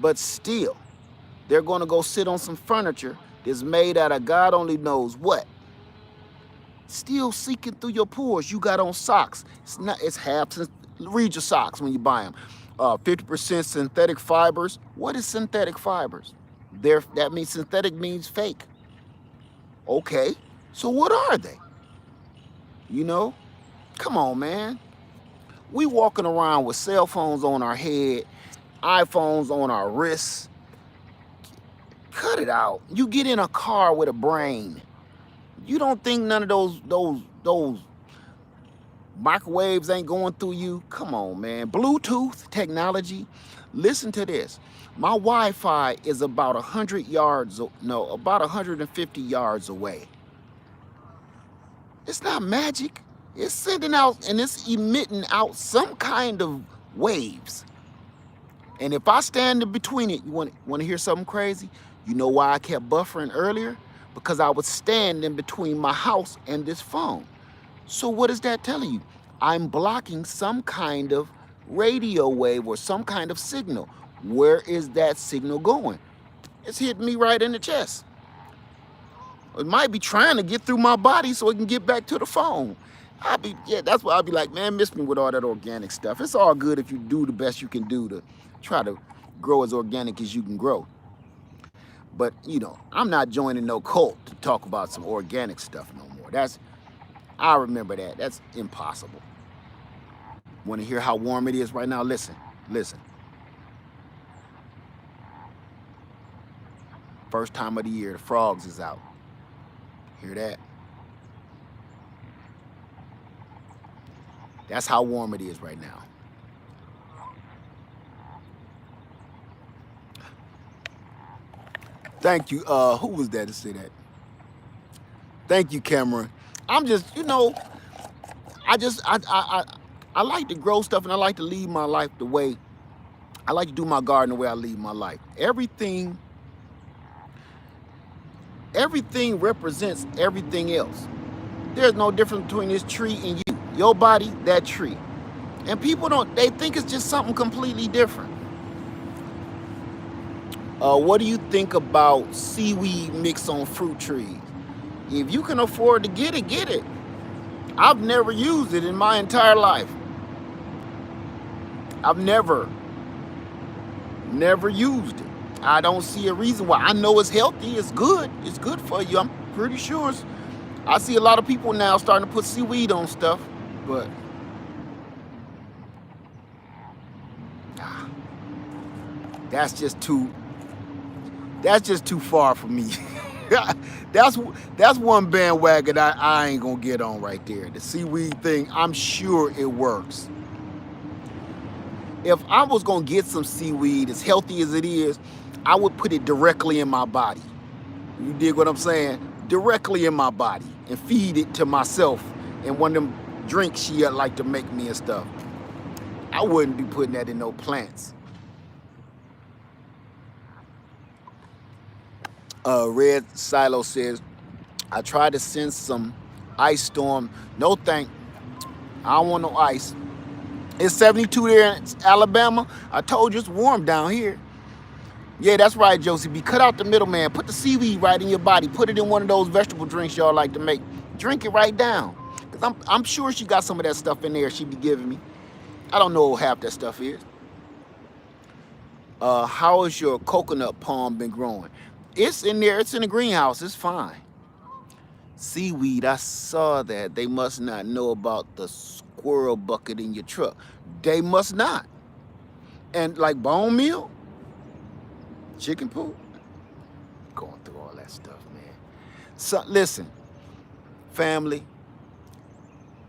But still, they're going to go sit on some furniture that's made out of God only knows what. Still seeking through your pores. You got on socks. It's half. Read your socks when you buy them. 50% synthetic fibers. What is synthetic fibers? That means synthetic means fake. Okay, so what are they? You know, come on, man. We walking around with cell phones on our head, iPhones on our wrists. Cut it out. You get in a car with a brain. You don't think none of those microwaves ain't going through you? Come on, man. Bluetooth technology. Listen to this. My Wi-Fi is about 150 yards away. It's not magic. It's sending out and it's emitting out some kind of waves. And if I stand in between it, you want to hear something crazy? You know why I kept buffering earlier? Because I was standing between my house and this phone. So what is that telling you? I'm blocking some kind of radio wave or some kind of signal. Where is that signal going? It's hitting me right in the chest. It might be trying to get through my body so it can get back to the phone. That's why I'll be like, man, miss me with all that organic stuff. It's all good if you do the best you can do to try to grow as organic as you can grow. But, you know, I'm not joining no cult to talk about some organic stuff no more. I remember that. That's impossible. Want to hear how warm it is right now? Listen. First time of the year, the frogs is out. Hear that? That's how warm it is right now. Thank you. Who was that to say that? Thank you, Cameron. I'm just, you know, I like to grow stuff and I like to lead my life the way, I like to do my garden the way I lead my life. Everything represents everything else. There's no difference between this tree and you. Your body, that tree. And people they think it's just something completely different. What do you think about seaweed mix on fruit trees? If you can afford to get it, get it. I've never used it in my entire life. I've never used it. I don't see a reason why. I know it's healthy, it's good for you. I'm pretty sure I see a lot of people now starting to put seaweed on stuff, but that's just too far for me. that's one bandwagon I ain't gonna get on right there. The seaweed thing, I'm sure it works. If I was gonna get some seaweed, as healthy as it is, I would put it directly in my body. You dig what I'm saying? Directly in my body and feed it to myself and one of them drinks she like to make me and stuff. I wouldn't be putting that in no plants. Red Silo says, I tried to send some ice storm. No thank. I don't want no ice. It's 72 there in Alabama. I told you it's warm down here. Yeah, that's right, Josie B. Cut out the middleman. Put the seaweed right in your body. Put it in one of those vegetable drinks y'all like to make. Drink it right down. Because I'm sure she got some of that stuff in there she be giving me. I don't know what half that stuff is. How has your coconut palm been growing? It's in there. It's in the greenhouse. It's fine. Seaweed, I saw that. They must not know about the squirrel bucket in your truck. They must not. And like bone meal, chicken poop, going through all that stuff, man. So listen, family,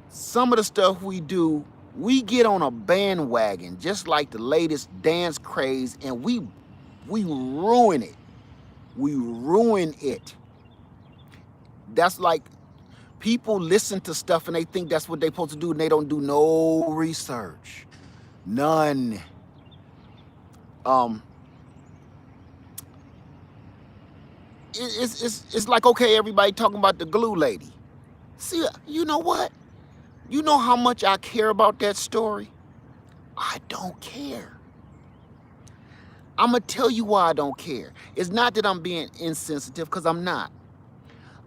some of the stuff we do, we get on a bandwagon, just like the latest dance craze, and we ruin it. We ruin it. That's like people listen to stuff and they think that's what they're supposed to do, and they don't do no research. None. It's like, okay, everybody talking about the glue lady. See, you know what? You know how much I care about that story? I don't care. I'm going to tell you why I don't care. It's not that I'm being insensitive, because I'm not.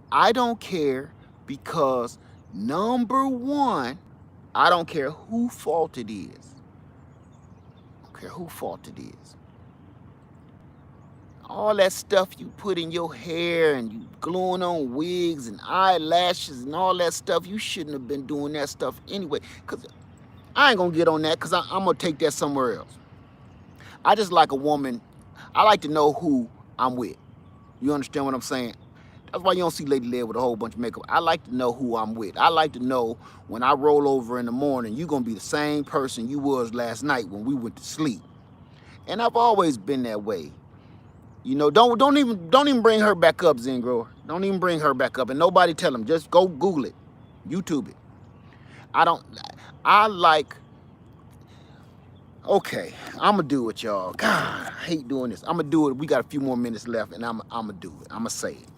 I don't care because, number one, I don't care whose fault it is. I don't care whose fault it is. All that stuff you put in your hair and you gluing on wigs and eyelashes and all that stuff, you shouldn't have been doing that stuff anyway. Because I ain't going to get on that, because I'm going to take that somewhere else. I just like a woman. I like to know who I'm with. You understand what I'm saying? That's why you don't see Lady Lead with a whole bunch of makeup. I like to know who I'm with. I like to know when I roll over in the morning, you're going to be the same person you was last night when we went to sleep. And I've always been that way. You know, don't even bring her back up, Zen Grower. Don't even bring her back up. And nobody tell them. Just go Google it. YouTube it. I like... Okay, I'm going to do it, y'all. God, I hate doing this. I'm going to do it. We got a few more minutes left, and I'm going to do it. I'm going to say it.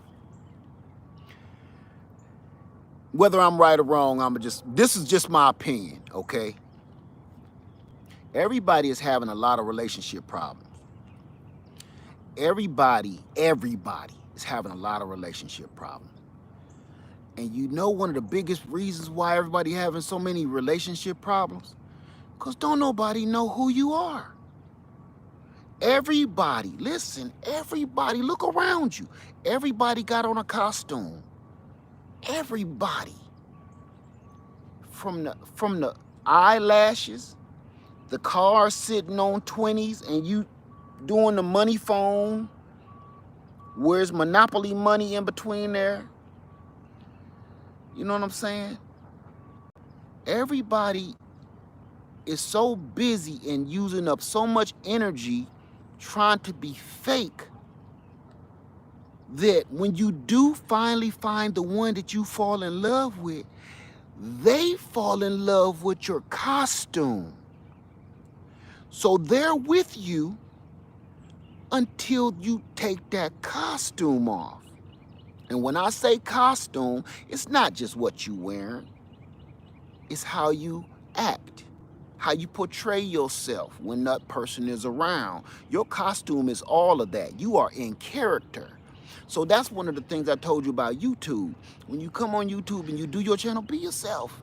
Whether I'm right or wrong, this is just my opinion, okay? Everybody is having a lot of relationship problems. Everybody is having a lot of relationship problems. And you know one of the biggest reasons why everybody having so many relationship problems? Because don't nobody know who you are. Everybody, listen, everybody, look around you. Everybody got on a costume. Everybody. From the eyelashes, the car sitting on 20s, and you doing the money phone. Where's Monopoly money in between there? You know what I'm saying? Everybody is so busy and using up so much energy trying to be fake that when you do finally find the one that you fall in love with, they fall in love with your costume. So they're with you until you take that costume off. And when I say costume, it's not just what you wearing. It's how you act, how you portray yourself when that person is around. Your costume is all of that. You are in character. So that's one of the things I told you about YouTube. When you come on YouTube and you do your channel, be yourself.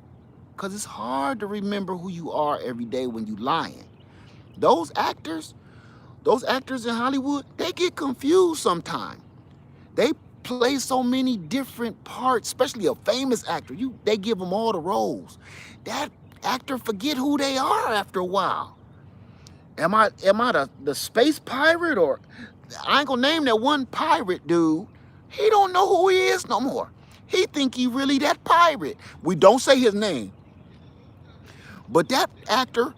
Because it's hard to remember who you are every day when you lying. Those actors, Those actors in Hollywood, they get confused sometimes. They play so many different parts, especially a famous actor. They give them all the roles. That actor forget who they are after a while. Am I the space pirate, or I ain't gonna name that one pirate dude. He don't know who he is no more. He think he really that pirate. We don't say his name. But that actor,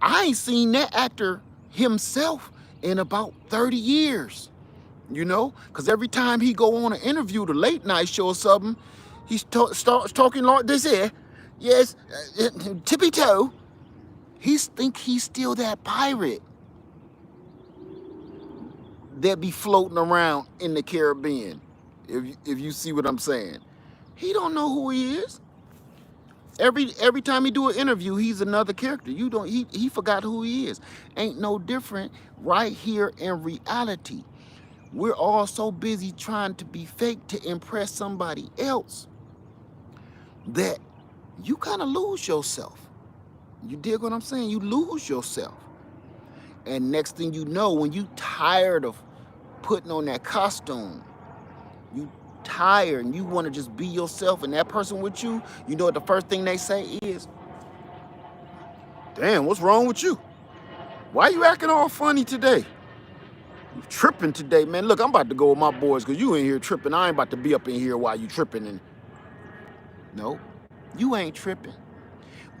I ain't seen that actor himself in about 30 years. You know, because every time he go on an interview, the late night show or something, he starts talking like this here. Yes, tippy toe. He think he's still that pirate that be floating around in the Caribbean. If you see what I'm saying, he don't know who he is. Every time he do an interview, he's another character. He forgot who he is. Ain't no different right here in reality. We're all so busy trying to be fake to impress somebody else that you kind of lose yourself. You dig what I'm saying? You lose yourself. And next thing you know, when you tired of putting on that costume, you tired and you want to just be yourself, and that person with you, you know what the first thing they say is, damn, what's wrong with you? Why you acting all funny today? You tripping today, man. Look, I'm about to go with my boys because you in here tripping. I ain't about to be up in here while you tripping. And no, you ain't tripping.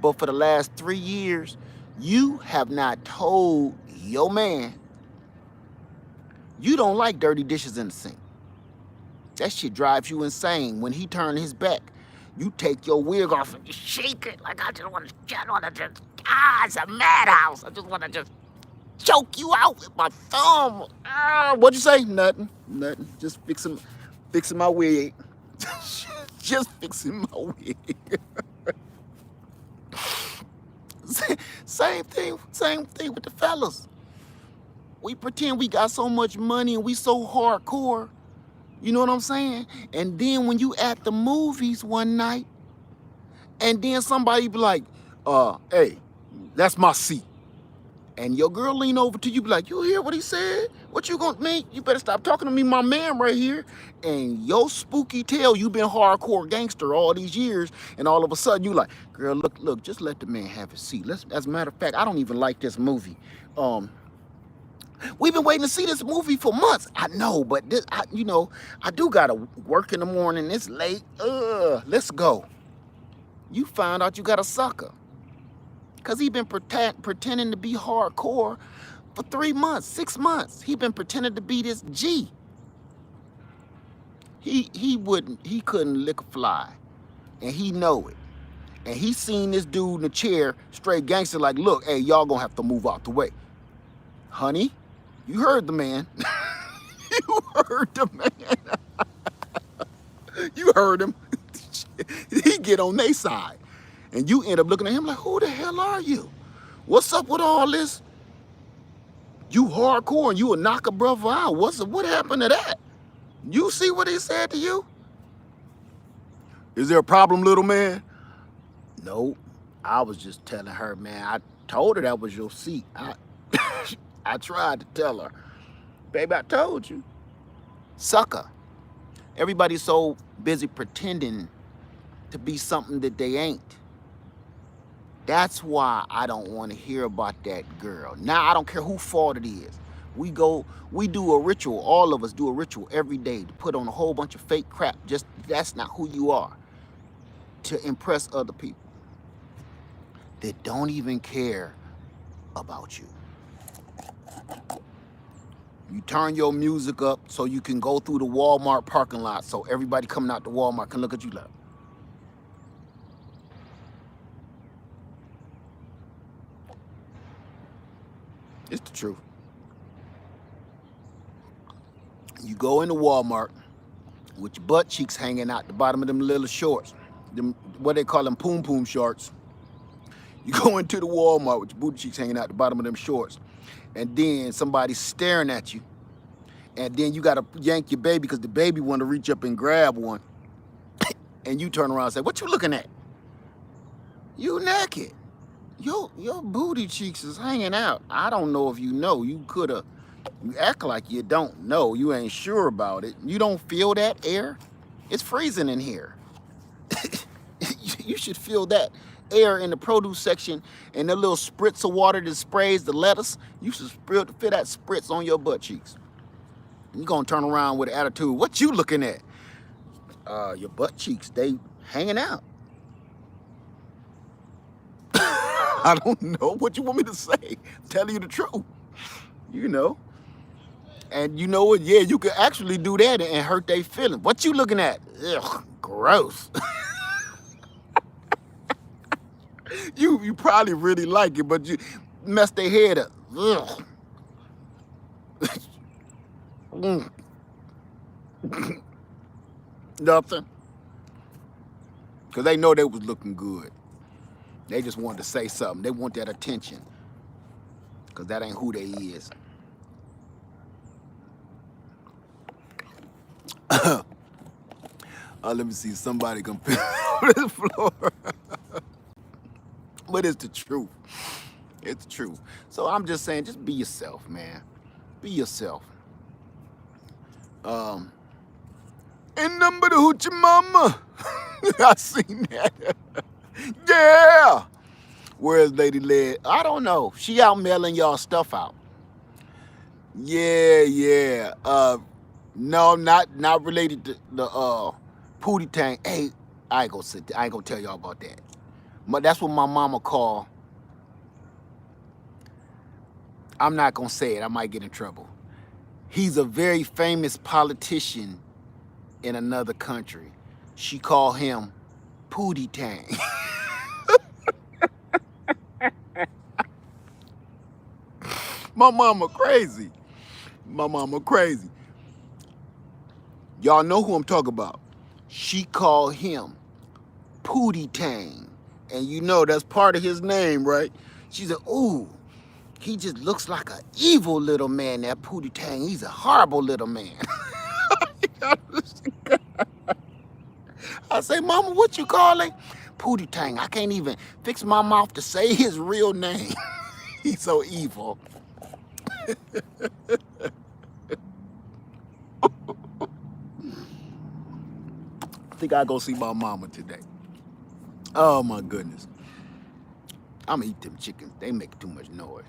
But for the last 3 years, you have not told your man you don't like dirty dishes in the sink. That shit drives you insane. When he turned his back, you take your wig off and you shake it like I just want to just, it's a madhouse. I just want to just choke you out with my thumb. What'd you say? Nothing. Just fixing my wig. Just fixing my wig. Same thing with the fellas. We pretend we got so much money and we so hardcore. You know what I'm saying? And then when you at the movies one night, and then somebody be like, hey, that's my seat. And your girl lean over to you, be like, you hear what he said? What you gonna make? You better stop talking to me, my man right here. And your spooky tail, you been hardcore gangster all these years, and all of a sudden you like, girl, look, just let the man have his seat. As a matter of fact, I don't even like this movie. We've been waiting to see this movie for months. I know, but I do gotta work in the morning. It's late. Let's go. You found out you got a sucker. Because he been pretending to be hardcore for 3 months, 6 months. He been pretending to be this G. He couldn't lick a fly. And he know it. And he seen this dude in the chair, straight gangster, like, look, hey, y'all gonna have to move out the way. Honey, you heard the man. You heard the man. You heard him. He get on their side. And you end up looking at him like, who the hell are you? What's up with all this? You hardcore and you will knock a brother out. What happened to that? You see what he said to you? Is there a problem, little man? No, I was just telling her, man. I told her that was your seat. I tried to tell her. Baby, I told you. Sucker. Everybody's so busy pretending to be something that they ain't. That's why I don't want to hear about that girl. Now, I don't care whose fault it is. We do a ritual. All of us do a ritual every day to put on a whole bunch of fake crap. Just, that's not who you are. To impress other people that don't even care about you. You turn your music up so you can go through the Walmart parking lot so everybody coming out the Walmart can look at you like. It's the truth. You go into Walmart with your butt cheeks hanging out the bottom of them little shorts. Them, what they call them, poom poom shorts. You go into the Walmart with your booty cheeks hanging out the bottom of them shorts. And then somebody's staring at you. And then you gotta yank your baby because the baby want to reach up and grab one. And you turn around and say, what you looking at? You naked. Your booty cheeks is hanging out. I don't know if you know. You act like you don't know. You ain't sure about it. You don't feel that air? It's freezing in here. You should feel that air in the produce section and the little spritz of water that sprays the lettuce. You should feel that spritz on your butt cheeks. You're gonna turn around with an attitude. What you looking at? Your butt cheeks, they hanging out. I don't know what you want me to say. Tell you the truth, you know. And you know what? Yeah, you could actually do that and hurt their feelings. What you looking at? Ugh, gross. You probably really like it, but you mess their head up. Ugh. Nothing. Because they know they was looking good. They just wanted to say something. They want that attention. Because that ain't who they is. Let me see, somebody can put on this floor. But it's the truth. It's the truth. So I'm just saying, just be yourself, man. Be yourself. And number the hoochie mama. I seen that. Yeah. Where's Lady Led? I don't know. She out mailing y'all stuff out. Yeah. No, not related to the Pootie Tang. Hey, I ain't gonna tell y'all about that. But that's what my mama call. I'm not gonna say it. I might get in trouble. He's a very famous politician in another country. She called him Pootie Tang. My mama crazy. My mama crazy. Y'all know who I'm talking about. She called him Pootie Tang. And you know that's part of his name, right? She said, ooh, he just looks like an evil little man, that Pootie Tang. He's a horrible little man. I say, Mama, what you calling? Pootie Tang. I can't even fix my mouth to say his real name. He's so evil. I think I'll go see my mama today. Oh my goodness. I'm gonna eat them chickens. They make too much noise.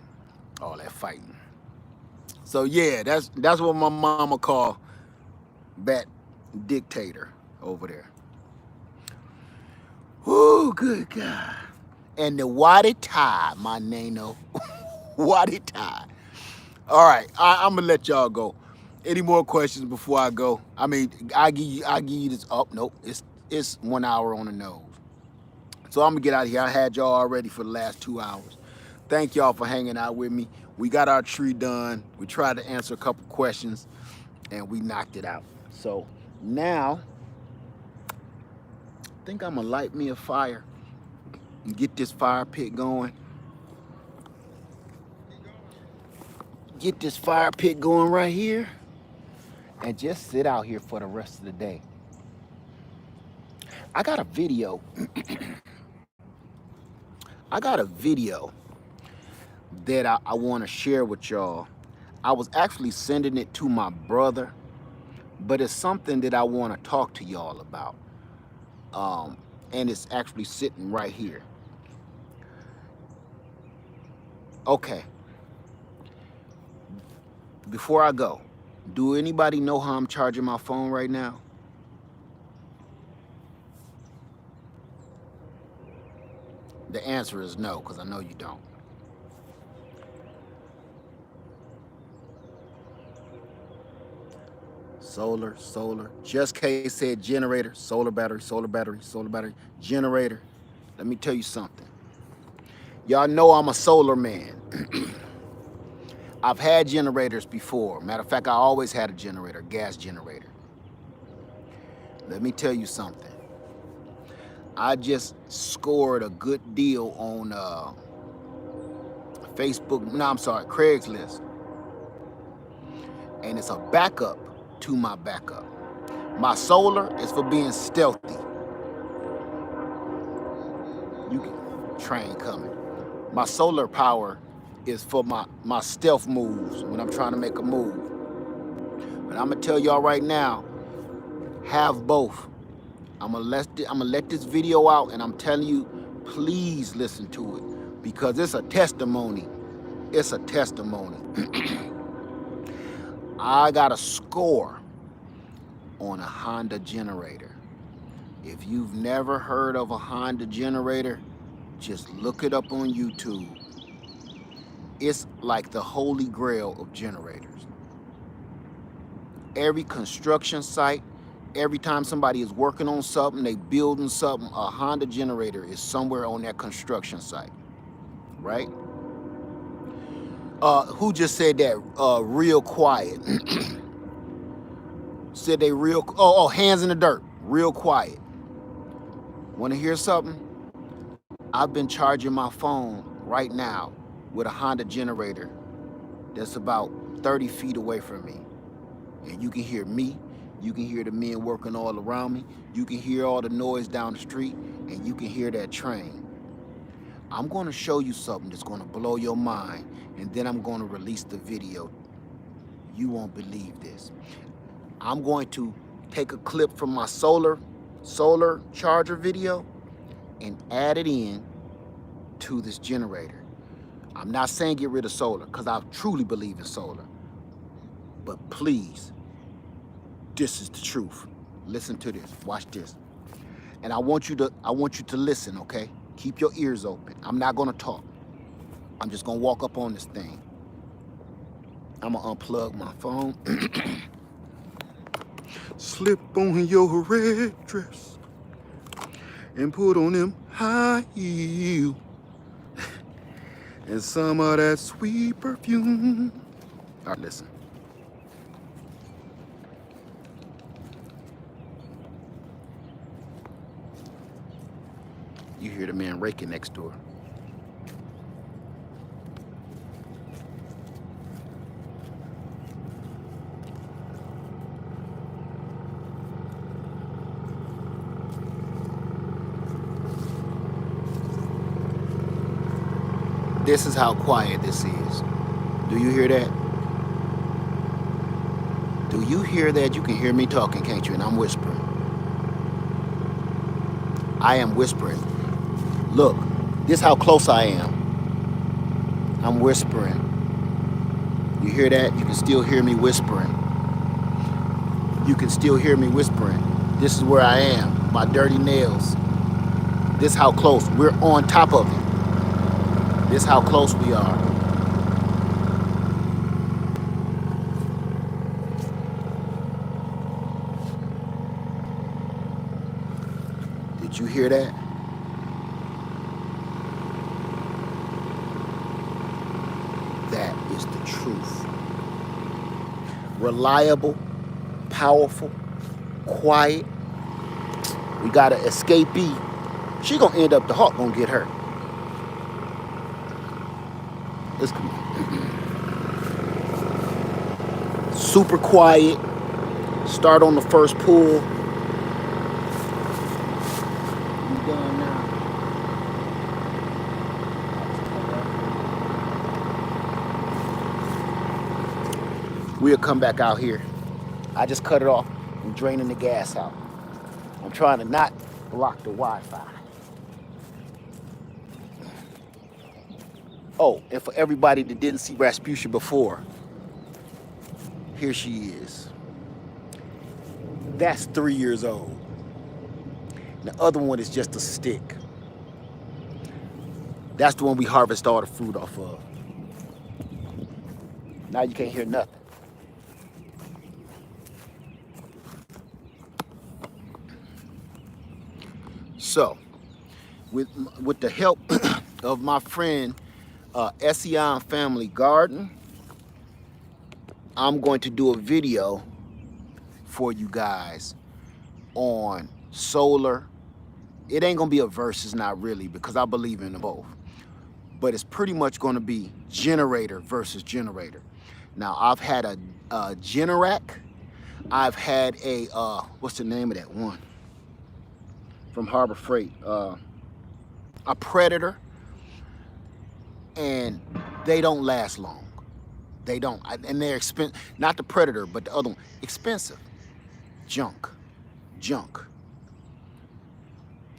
All that fighting. So yeah, that's what my mama call that dictator over there. Ooh, good God. And the Waddy tie, my nano. Waddy tie. All right, I'm gonna let y'all go. Any more questions before I go? I mean, I give you this. Oh, nope, it's 1 hour on the nose. So I'm gonna get out of here. I had y'all already for the last 2 hours. Thank y'all for hanging out with me. We got our tree done. We tried to answer a couple questions, and we knocked it out. So now, I think I'm gonna light me a fire and get this fire pit going. Get this fire pit going right here, and just sit out here for the rest of the day. I got a video. I got a video that I want to share with y'all. I was actually sending it to my brother, but it's something that I want to talk to y'all about. And it's actually sitting right here. Okay. Before I go, do anybody know how I'm charging my phone right now? The answer is no, because I know you don't. Solar. Just K said generator, solar battery, generator. Let me tell you something. Y'all know I'm a solar man. I've had generators before. Matter of fact, I always had a generator, gas generator. Let me tell you something. I just scored a good deal on Facebook. No, I'm sorry, Craigslist. And it's a backup to my backup. My solar is for being stealthy. You can train coming. My solar power is for my stealth moves when I'm trying to make a move. But I'm gonna tell y'all right now, have both. I'm gonna let this video out, and I'm telling you, please listen to it, because it's a testimony. It's a testimony. I got a score on a Honda generator. If you've never heard of a Honda generator, just look it up on YouTube. It's like the holy grail of generators. Every construction site, every time somebody is working on something, they building something, a Honda generator is somewhere on that construction site, right? Who just said that? Real quiet. Said they real, oh, hands in the dirt, real quiet. Want to hear something? I've been charging my phone right now with a Honda generator that's about 30 feet away from me. And you can hear me, you can hear the men working all around me, you can hear all the noise down the street, and you can hear that train. I'm going to show you something that's going to blow your mind, and then I'm going to release the video. You won't believe this. I'm going to take a clip from my solar charger video and add it in to this generator. I'm not saying get rid of solar, because I truly believe in solar. But please, this is the truth. Listen to this. Watch this. And I want you to listen, okay? Keep your ears open. I'm not gonna talk. I'm just gonna walk up on this thing. I'm gonna unplug my phone. Slip on your red dress and put on them high heels and some of that sweet perfume. All right, listen. You hear the man raking next door. This is how quiet this is. Do you hear that? Do you hear that? You can hear me talking, can't you? And I'm whispering. I am whispering. Look, this is how close I am. I'm whispering. You hear that? You can still hear me whispering. You can still hear me whispering. This is where I am. My dirty nails. This is how close. We're on top of it. This is how close we are. Did you hear that? That is the truth. Reliable, powerful, quiet. We got an escapee. She gonna end up, the hawk gonna get her. Let's come on. Super quiet. Start on the first pull. You done now? We'll come back out here. I just cut it off. I'm draining the gas out. I'm trying to not block the Wi-Fi. Oh, and for everybody that didn't see Rasputia before, here she is. That's 3 years old. The other one is just a stick. That's the one we harvest all the fruit off of. Now you can't hear nothing. So, with the help of my friend, Seaweed Family Garden, I'm going to do a video for you guys on solar. It ain't gonna be a versus, not really, because I believe in them both. But it's pretty much gonna be generator versus generator. Now, I've had a Generac. I've had a, what's the name of that one? From Harbor Freight. A Predator. and they don't last long. They don't, and they're expensive. Not the Predator, but the other one, expensive. Junk.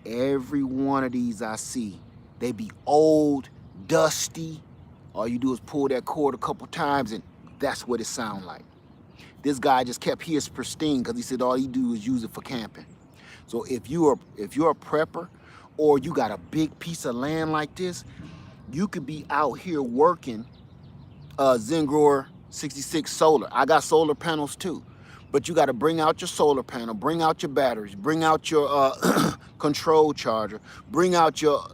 Every one of these I see, they be old, dusty. All you do is pull that cord a couple times, and that's what it sound like. This guy just kept his pristine because he said all he do is use it for camping. So if you're a prepper, or you got a big piece of land like this, you could be out here working Zengrower 66 solar. I got solar panels too, but you got to bring out your solar panel, bring out your batteries, bring out your control charger, bring out your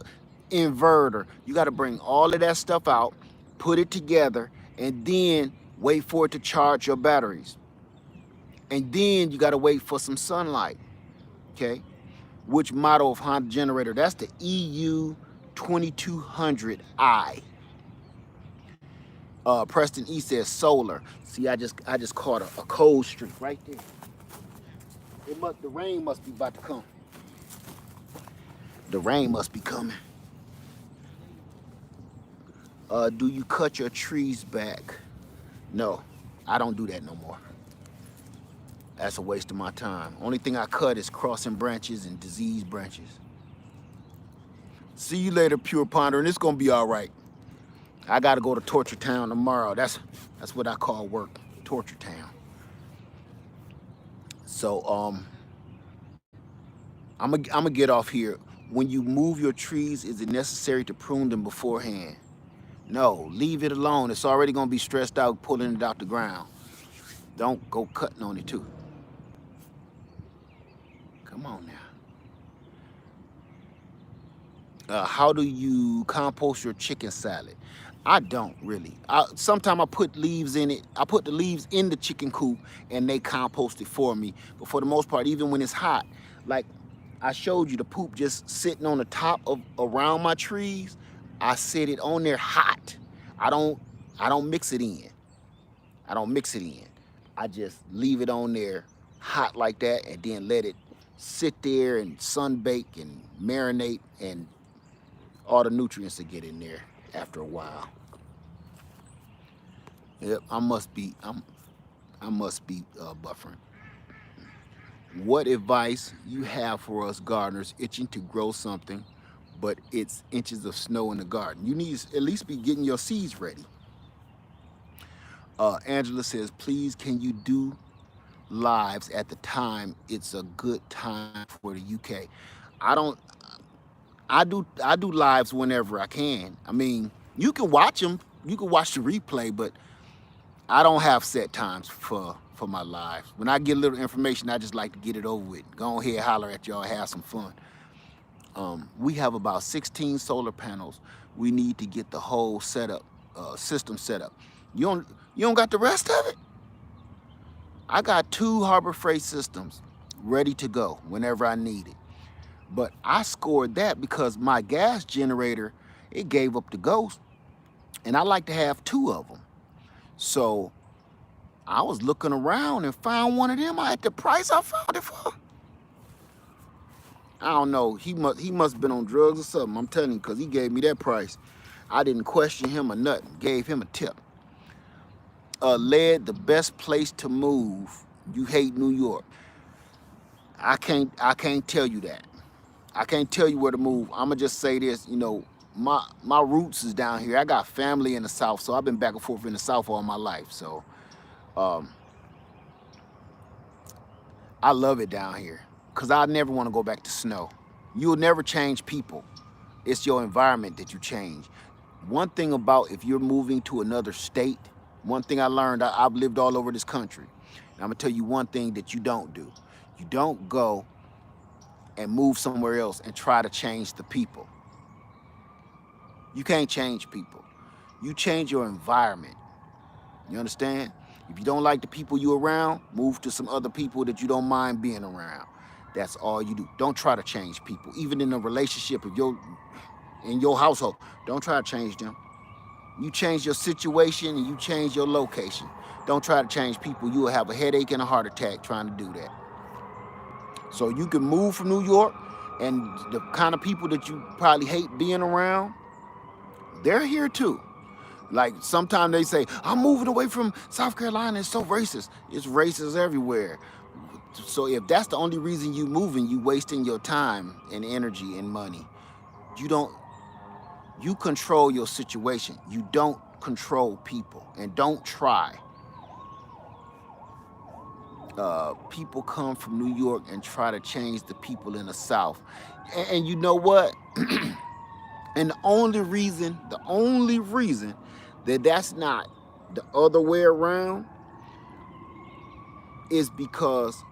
inverter. You got to bring all of that stuff out, put it together, and then wait for it to charge your batteries. And then you got to wait for some sunlight. Okay, which model of Honda generator? That's the EU 2200i. Preston E says solar. See, I just caught a cold streak right there. The rain must be about to come. The rain must be coming. Do you cut your trees back? No, I don't do that no more. That's a waste of my time. Only thing I cut is crossing branches and diseased branches. See you later, Pure Ponder, and it's gonna be all right. I gotta go to Torture Town tomorrow. That's what I call work, Torture Town. So I'm gonna get off here. When you move your trees, is it necessary to prune them beforehand? No, leave it alone. It's already gonna be stressed out pulling it out the ground. Don't go cutting on it too. Come on now. How do you compost your chicken salad? I don't really. Sometimes I put leaves in it. I put the leaves in the chicken coop and they compost it for me. But for the most part, even when it's hot, like I showed you the poop just sitting on the top of around my trees, I set it on there hot. I don't mix it in. I just leave it on there hot like that and then let it sit there and sun bake and marinate, and all the nutrients that get in there after a while. Yep, I must be buffering. What advice you have for us gardeners itching to grow something, but it's inches of snow in the garden? You need to at least be getting your seeds ready. Angela says, please, can you do lives at the time it's a good time for the UK? I do lives whenever I can. I mean, you can watch them, you can watch the replay, but I don't have set times for my lives. When I get a little information, I just like to get it over with. Go ahead, holler at y'all, have some fun. We have about 16 solar panels. We need to get the whole setup, system set up. You don't got the rest of it? I got 2 Harbor Freight systems ready to go whenever I need it. But I scored that because my gas generator, it gave up the ghost. And I like to have 2 of them. So I was looking around and found one of them at the price I found it for. I don't know, he must have been on drugs or something. I'm telling you, because he gave me that price. I didn't question him or nothing, gave him a tip. Led, the best place to move. You hate New York. I can't tell you that. I can't tell you where to move. I'ma just say this, you know, my roots is down here. I got family in the South, so I've been back and forth in the South all my life. So I love it down here because I never want to go back to snow. You'll never change people. It's your environment that you change. One thing about if you're moving to another state, one thing I learned, I've lived all over this country. And I'm gonna tell you one thing that you don't do. You don't go and move somewhere else and try to change the people. You can't change people. You change your environment. You understand? If you don't like the people you're around, move to some other people that you don't mind being around. That's all you do. Don't try to change people. Even in a relationship, in your household, don't try to change them. You change your situation and you change your location. Don't try to change people. You will have a headache and a heart attack trying to do that. So you can move from New York, and the kind of people that you probably hate being around, they're here too. Like sometimes they say, I'm moving away from South Carolina, it's so racist. It's racist everywhere. So if that's the only reason you moving, you wasting your time and energy and money. You control your situation. You don't control people, and don't try. People come from New York and try to change the people in the South. And you know what? And the only reason that that's not the other way around is because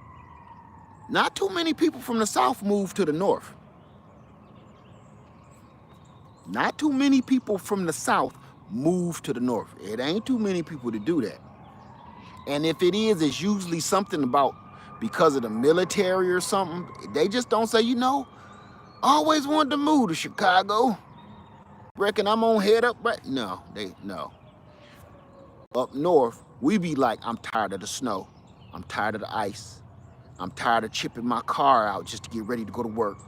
not too many people from the South move to the North. Not too many people from the South move to the North. It ain't too many people to do that. And if it is, it's usually something about because of the military or something. They just don't say, you know, I always wanted to move to Chicago. Reckon I'm gonna head up right? No. Up north, we be like, I'm tired of the snow. I'm tired of the ice. I'm tired of chipping my car out just to get ready to go to work.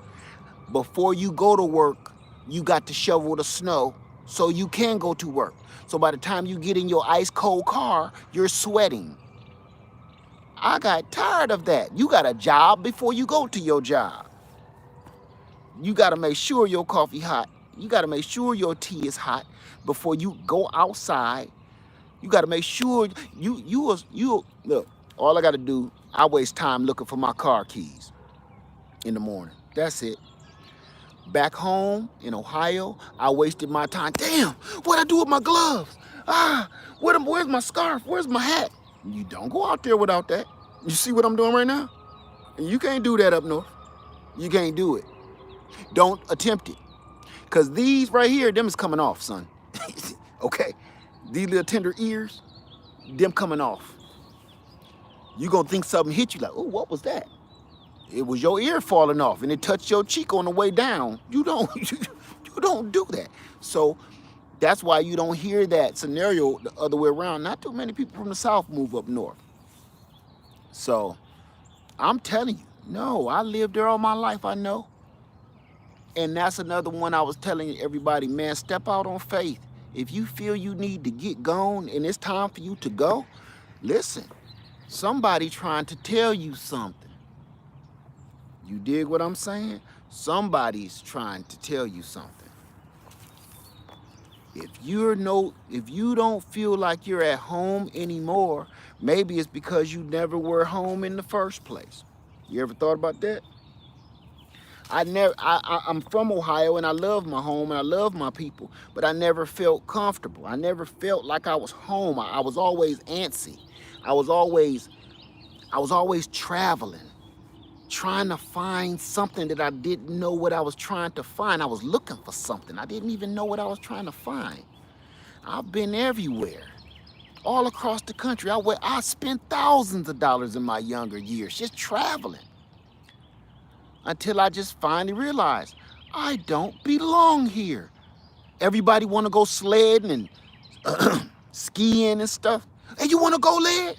Before you go to work, you got to shovel the snow so you can go to work. So by the time you get in your ice cold car, you're sweating. I got tired of that. You got a job before you go to your job. You got to make sure your coffee hot. You got to make sure your tea is hot before you go outside. You got to make sure you look, all I got to do, I waste time looking for my car keys in the morning. That's it. Back home in Ohio, I wasted my time. Damn, what'd I do with my gloves? Where's my scarf? Where's my hat? You don't go out there without that. You see what I'm doing right now? You can't do that up north. You can't do it. Don't attempt it. Because these right here, them is coming off, son. Okay? These little tender ears, them coming off. You gonna think something hit you like, oh, what was that? It was your ear falling off and it touched your cheek on the way down. You don't do that. So that's why you don't hear that scenario the other way around. Not too many people from the South move up north. So I'm telling you, no, I lived there all my life, I know. And that's another one I was telling everybody, man, step out on faith. If you feel you need to get gone and it's time for you to go, listen, somebody trying to tell you something. You dig what I'm saying? Somebody's trying to tell you something. If you don't feel like you're at home anymore, maybe it's because you never were home in the first place. You ever thought about that? I'm from Ohio and I love my home and I love my people, but I never felt comfortable. I never felt like I was home. I was always antsy. I was always traveling, trying to find something that I didn't know what I was trying to find. I was looking for something. I didn't even know what I was trying to find. I've been everywhere, all across the country. I spent thousands of dollars in my younger years just traveling until I just finally realized I don't belong here. Everybody want to go sledding and skiing and stuff. Hey, you want to go lead?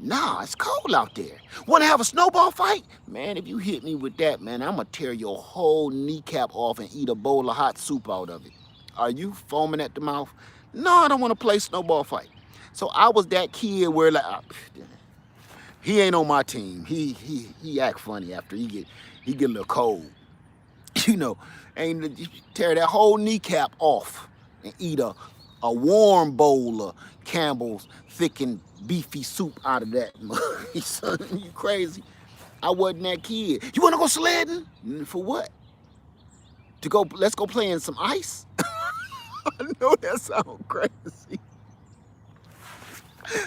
Nah, it's cold out there. Want to have a snowball fight? Man, if you hit me with that, man, I'm going to tear your whole kneecap off and eat a bowl of hot soup out of it. Are you foaming at the mouth? No, I don't want to play snowball fight. So I was that kid where like, he ain't on my team. He act funny after he get a little cold. You know, and tear that whole kneecap off and eat a warm bowl of Campbell's thick and beefy soup out of that. Son, you crazy. I wasn't that kid. You want to go sledding? For what? Let's go play in some ice? I know that sounds crazy.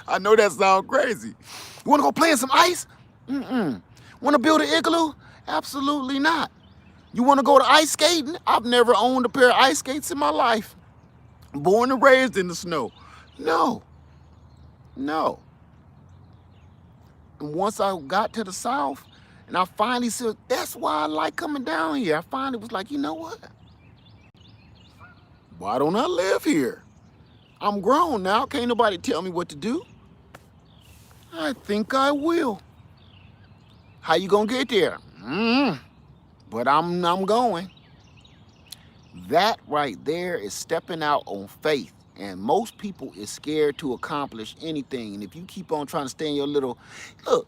I know that sounds crazy. You want to go play in some ice? Want to build an igloo? Absolutely not. You want to go to ice skating? I've never owned a pair of ice skates in my life. Born and raised in the snow. No. And once I got to the South, and I finally said, that's why I like coming down here. I finally was like, you know what? Why don't I live here? I'm grown now. Can't nobody tell me what to do. I think I will. How you gonna get there? But I'm going. That right there is stepping out on faith And most people is scared to accomplish anything. And if you keep on trying to stay in your little, look,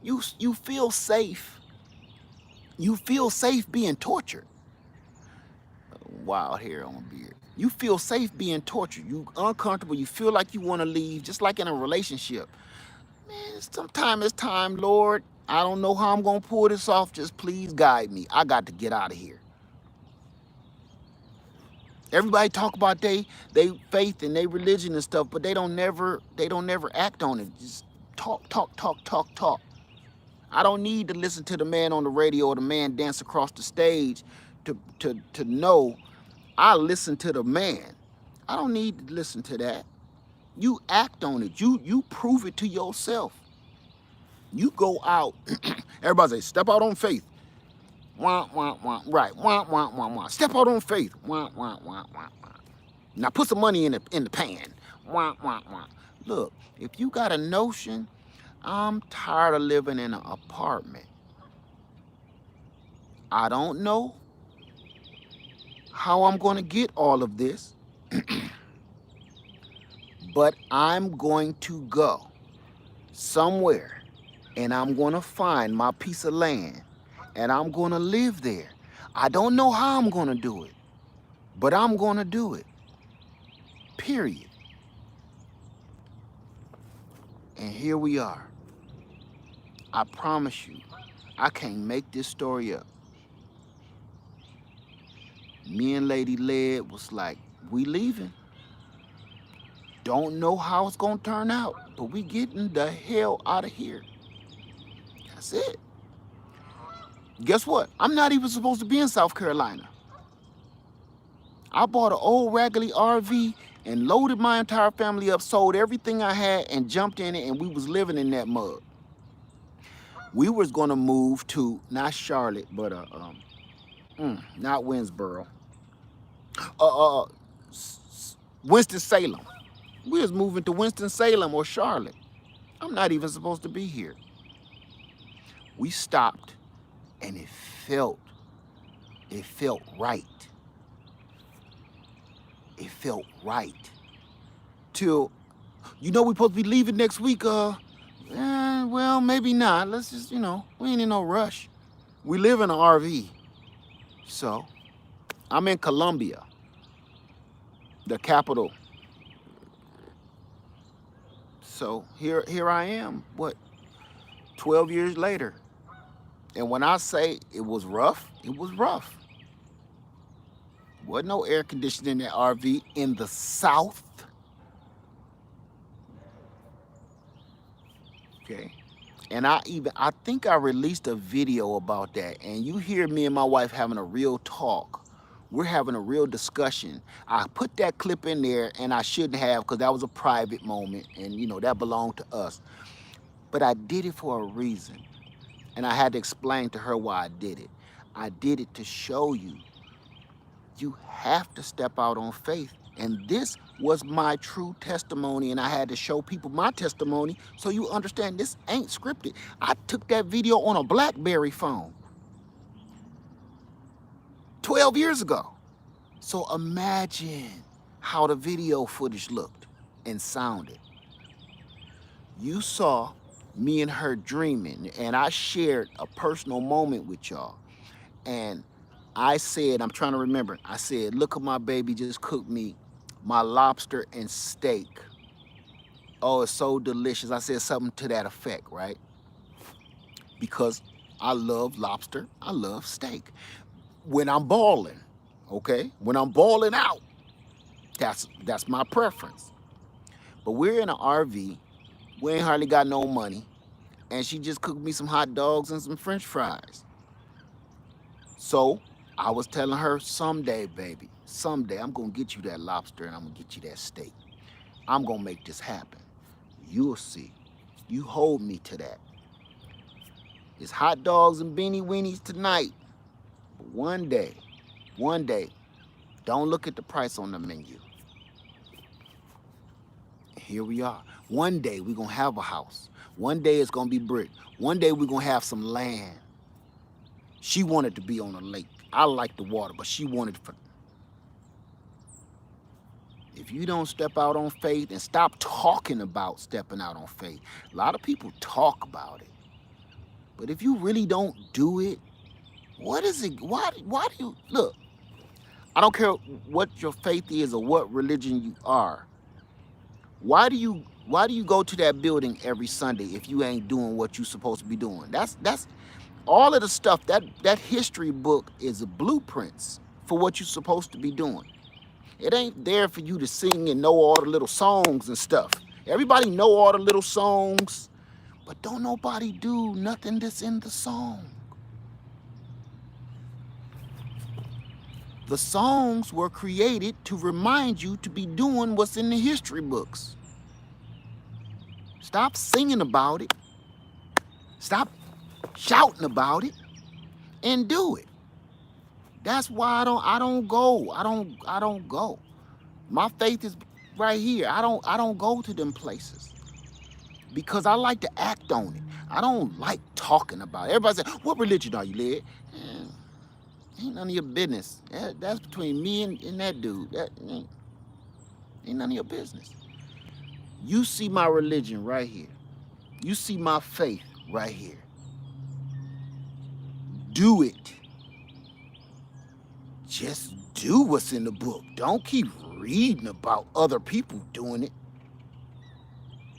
you feel safe. You feel safe being tortured. Wild hair on beard. You feel safe being tortured. You uncomfortable. You feel like you want to leave, just like in a relationship. Man, sometimes it's time, Lord. I don't know how I'm going to pull this off. Just please guide me. I got to get out of here. Everybody talk about they faith and they religion and stuff, but they don't never act on it. Just talk. I don't need to listen to the man on the radio or the man dance across the stage to know. I listen to the man. I don't need to listen to that. You act on it. You prove it to yourself. You go out. Everybody say, step out on faith. Wah, wah, wah. Right. Wah, wah, wah, wah. Step out on faith. Wah, wah, wah, wah, wah. Now put some money in the pan. Wah, wah, wah. Look, if you got a notion, I'm tired of living in an apartment. I don't know how I'm going to get all of this, but I'm going to go somewhere and I'm going to find my piece of land and I'm going to live there. I don't know how I'm going to do it, but I'm going to do it. Period. And here we are. I promise you, I can't make this story up. Me and Lady Led was like, we leaving. Don't know how it's gonna turn out, but we getting the hell out of here. That's it. Guess what? I'm not even supposed to be in South Carolina. I bought an old raggedy RV and loaded my entire family up, sold everything I had and jumped in it, and we was living in that mud. We was gonna move to, not Charlotte, but not Winsboro. Winston-Salem. We was moving to Winston-Salem or Charlotte. I'm not even supposed to be here. We stopped and it felt right. It felt right. Till, we're supposed to be leaving next week. Well, maybe not. Let's just, we ain't in no rush. We live in an RV. So, I'm in Columbia, the capital. So here I am, 12 years later. And when I say it was rough, it was rough. Wasn't no air conditioning in that RV in the South. Okay. And I think I released a video about that. And you hear me and my wife having a real talk. We're having a real discussion. I put that clip in there and I shouldn't have, because that was a private moment and that belonged to us. But I did it for a reason. And I had to explain to her why I did it. I did it to show you, you have to step out on faith. And this was my true testimony, and I had to show people my testimony so you understand this ain't scripted. I took that video on a BlackBerry phone 12 years ago. So imagine how the video footage looked and sounded. You saw me and her dreaming, and I shared a personal moment with y'all. And I said, I'm trying to remember, I said, look at my baby just cooked me my lobster and steak. Oh, it's so delicious. I said something to that effect, right? Because I love lobster, I love steak. When I'm balling, okay? When I'm balling out, that's my preference. But we're in an RV, we ain't hardly got no money, and she just cooked me some hot dogs and some French fries. So I was telling her, someday, baby, someday I'm gonna get you that lobster and I'm gonna get you that steak. I'm gonna make this happen. You'll see. You hold me to that. It's hot dogs and beanie weenies tonight. But one day, don't look at the price on the menu. Here we are. One day we're gonna have a house. One day it's gonna be brick. One day we're gonna have some land. She wanted to be on a lake. I like the water, but she wanted for... If you don't step out on faith and stop talking about stepping out on faith, a lot of people talk about it. But if you really don't do it, what is it? Why do you, look, I don't care what your faith is or what religion you are. Why do you go to that building every Sunday if you ain't doing what you're supposed to be doing? That's all of the stuff, that history book is blueprints for what you're supposed to be doing. It ain't there for you to sing and know all the little songs and stuff. Everybody know all the little songs, but don't nobody do nothing that's in the song. The songs were created to remind you to be doing what's in the history books. Stop singing about it. Stop shouting about it and do it. That's why I don't go. I don't go. My faith is right here. I don't go to them places because I like to act on it. I don't like talking about it. Everybody say, "What religion are you, Led?" Ain't none of your business. That's between me and that dude. That ain't none of your business. You see my religion right here. You see my faith right here. Do it. Just do what's in the book. Don't keep reading about other people doing it.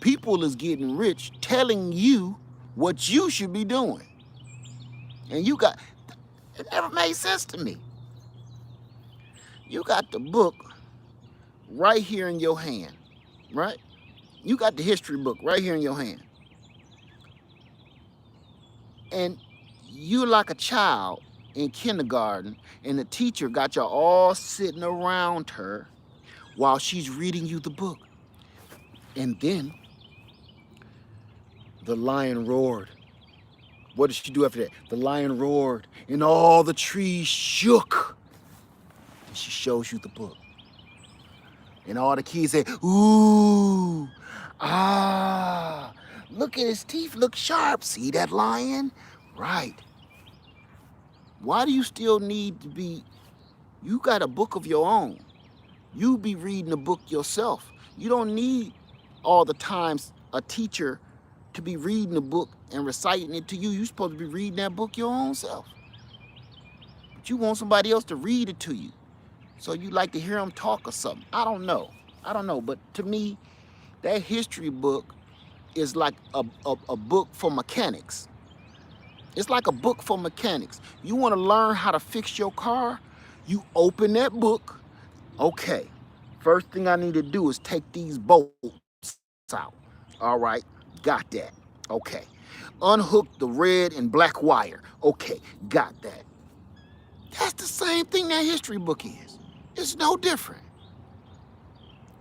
People is getting rich telling you what you should be doing. And it never made sense to me. You got the book right here in your hand, right? You got the history book right here in your hand. And you're like a child in kindergarten, and the teacher got y'all all sitting around her while she's reading you the book. And then the lion roared. What did she do after that? The lion roared, and all the trees shook. And she shows you the book. And all the kids say, "Ooh, ah, look at his teeth, look sharp. See that lion?" Right. Why do you still need to be, you got a book of your own. You be reading the book yourself. You don't need all the times a teacher to be reading the book and reciting it to you. You're supposed to be reading that book your own self. But you want somebody else to read it to you. So you like to hear them talk or something. I don't know. But to me, that history book is like a book for mechanics. It's like a book for mechanics. You want to learn how to fix your car? You open that book. Okay, first thing I need to do is take these bolts out. All right, got that. Okay, unhook the red and black wire. Okay, got that. That's the same thing that history book is. It's no different.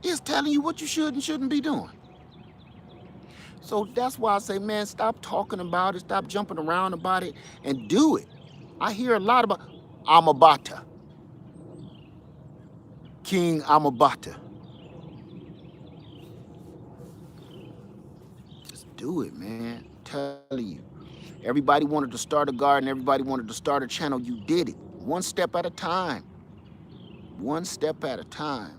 It's telling you what you should and shouldn't be doing. So that's why I say, man, stop talking about it, stop jumping around about it, and do it. I hear a lot about Amabata. King Amabata. Just do it, man. I'm telling you. Everybody wanted to start a garden, everybody wanted to start a channel. You did it. One step at a time. One step at a time.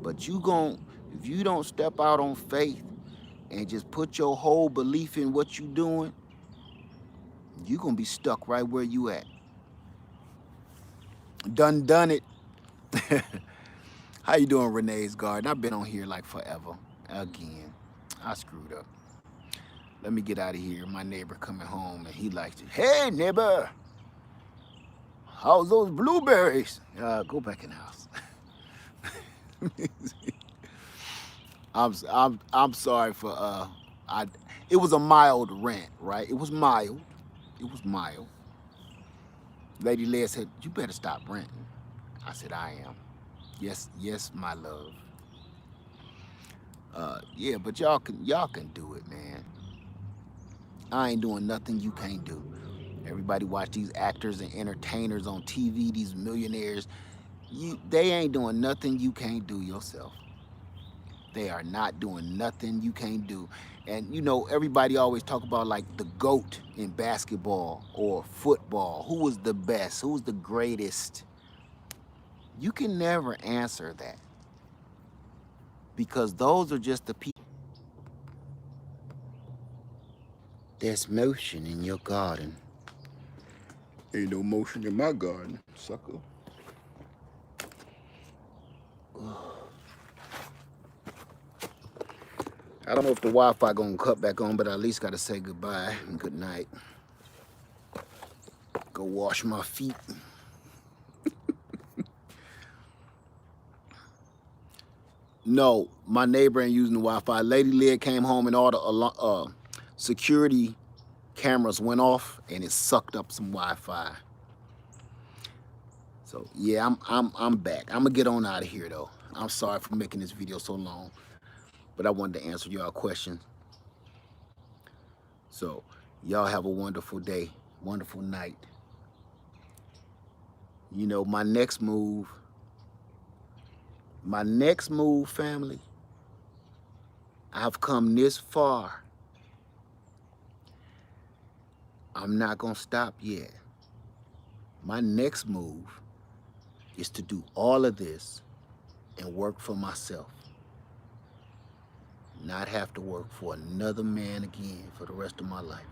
But if you don't step out on faith and just put your whole belief in what you're doing, you're gonna be stuck right where you at. Done it. How you doing, Renee's Garden? I've been on here like forever. Again, I screwed up. Let me get out of here. My neighbor coming home and he likes it. Hey, neighbor, how's those blueberries? Go back in the house. I'm sorry for it was a mild rant, right? It was mild. Lady Leah said, "You better stop ranting." I said, "I am." Yes, my love. Yeah, but y'all can do it, man. I ain't doing nothing you can't do. Everybody watch these actors and entertainers on TV, these millionaires. They ain't doing nothing you can't do yourself. They are not doing nothing you can't do. And you know, everybody always talk about like the GOAT in basketball or football. Who was the best? Who was the greatest? You can never answer that. because those are just the people. There's motion in your garden. Ain't no motion in my garden, sucker. I don't know if the Wi-Fi gonna cut back on, but I at least gotta say goodbye and good night. Go wash my feet. No, my neighbor ain't using the Wi-Fi. Lady Lid came home and all the security cameras went off and it sucked up some Wi-Fi. So yeah, I'm back. I'm gonna get on out of here though. I'm sorry for making this video so long, but I wanted to answer y'all questions. So y'all have a wonderful day, wonderful night. You know, my next move, family, I've come this far. I'm not gonna stop yet. My next move is to do all of this and work for myself. Not have to work for another man again for the rest of my life.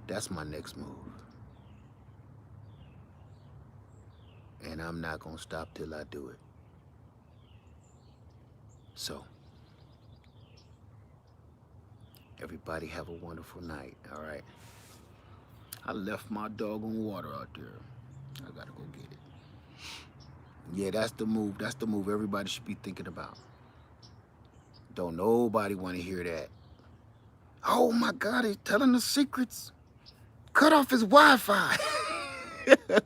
That's my next move. And I'm not gonna stop till I do it. So, everybody have a wonderful night, all right? I left my doggone water out there. I gotta go get it. Yeah, that's the move. That's the move everybody should be thinking about. Don't nobody want to hear that. Oh my God, he's telling the secrets. Cut off his Wi-Fi.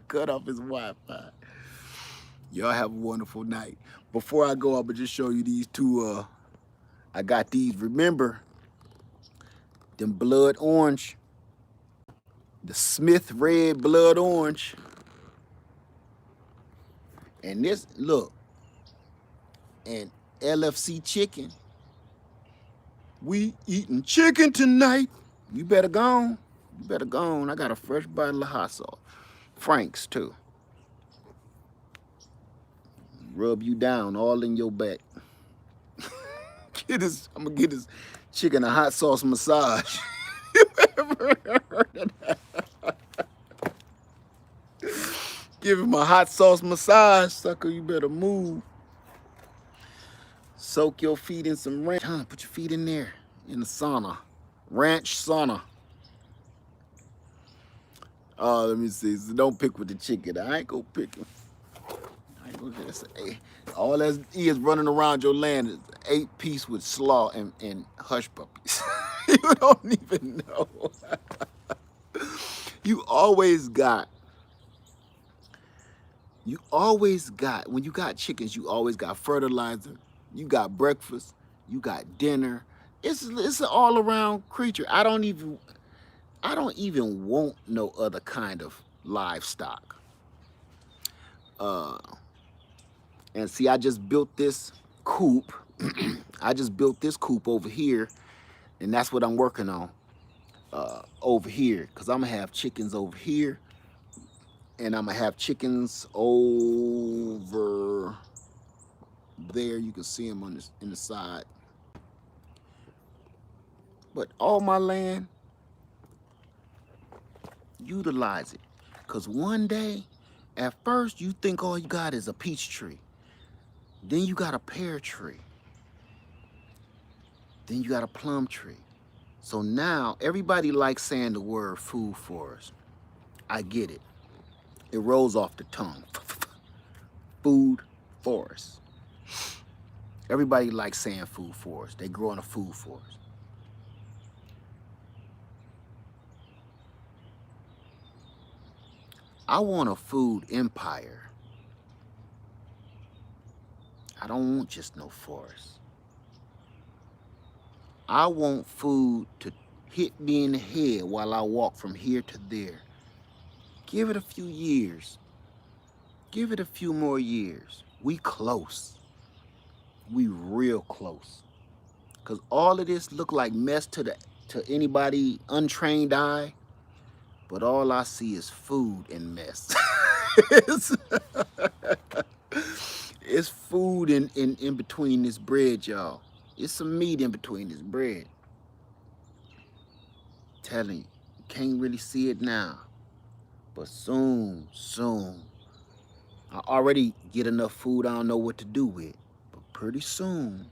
Cut off his Wi-Fi. Y'all have a wonderful night. Before I go, I'm gonna just show you these two. I got these. Remember, them blood orange. The Smith red blood orange. And this, look, and LFC chicken. We eating chicken tonight. You better go on. You better go on. I got a fresh bottle of hot sauce. Frank's too. Rub you down all in your back. I'm gonna get this chicken a hot sauce massage. You ever heard of that? Give him a hot sauce massage, sucker. You better move. Soak your feet in some ranch. Put your feet in there in the sauna. Ranch sauna. Oh, let me see. So don't pick with the chicken. I ain't gonna pick him. I ain't gonna just say. All that is running around your land is 8-piece with slaw and hush puppies. You don't even know. You always got, when you got chickens, you always got fertilizer, you got breakfast, you got dinner. It's an all-around creature. I don't even want no other kind of livestock. And see, I just built this coop. I just built this coop over here, and that's what I'm working on over here, because I'm gonna have chickens over here, and I'm gonna have chickens over there. You can see them on this in the side. But all my land, utilize it, because one day, at first, you think all you got is a peach tree. Then you got a pear tree. Then you got a plum tree. So now, everybody likes saying the word food forest. I get it. It rolls off the tongue. Food forest. Everybody likes saying food forest. They grow in a food forest. I want a food empire. I don't want just no forest. I want food to hit me in the head while I walk from here to there. Give it a few years. Give it a few more years. We close. We real close. Cause all of this look like mess to anybody untrained eye, but all I see is food and mess. It's food in between this bread, y'all. It's some meat in between this bread. Telling you, you can't really see it now. But soon, soon, I already get enough food I don't know what to do with. But pretty soon,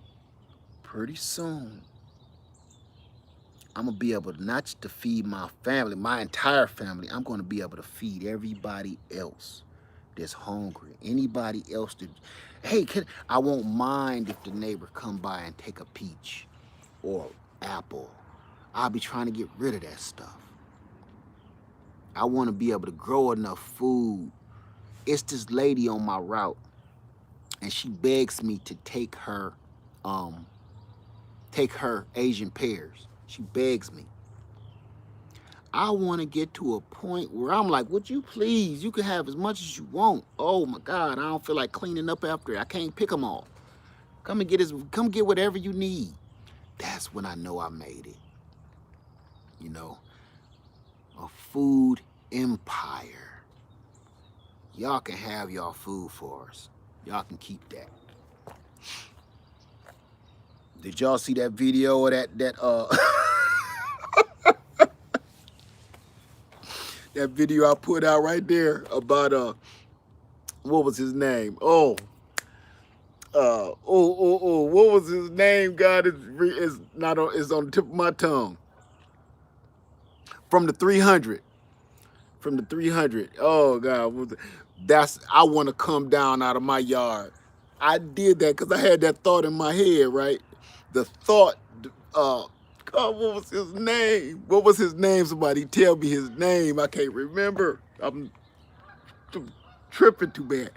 I'm gonna be able to not just to feed my family, my entire family, I'm gonna be able to feed everybody else that's hungry. Anybody else that, hey, I won't mind if the neighbor come by and take a peach or apple. I'll be trying to get rid of that stuff. I wanna be able to grow enough food. It's this lady on my route, and she begs me to take her Asian pears. She begs me. I want to get to a point where I'm like, would you please, you can have as much as you want. Oh my God, I don't feel like cleaning up after it. I can't pick them all. Come get whatever you need. That's when I know I made it. You know, a food empire. Y'all can have y'all food for us. Y'all can keep that. Did y'all see that video of that that video I put out right there about what was his name? What was his name? God, is not on, it's on the tip of my tongue. From the 300. From the 300. Oh God, I want to come down out of my yard. I did that because I had that thought in my head, right? The thought, God, what was his name? What was his name? Somebody tell me his name. I can't remember. I'm tripping too bad.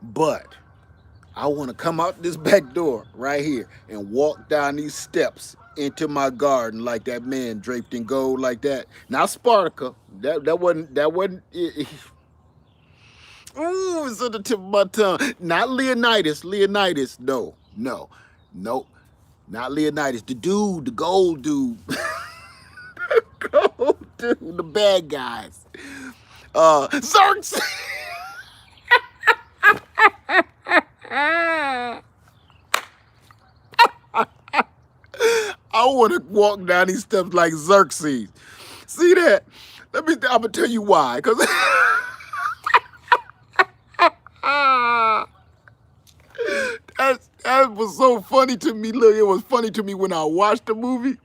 But I want to come out this back door right here and walk down these steps into my garden like that man draped in gold like that. Not Sparta. That wasn't it. Ooh, it's on the tip of my tongue. Not Leonidas. No. Nope. Not Leonidas. The dude, the gold dude. The gold dude, the bad guys. Xerxes. I want to walk down these steps like Xerxes. See that? I'm gonna tell you why. Because that was so funny to me. Look, it was funny to me when I watched the movie.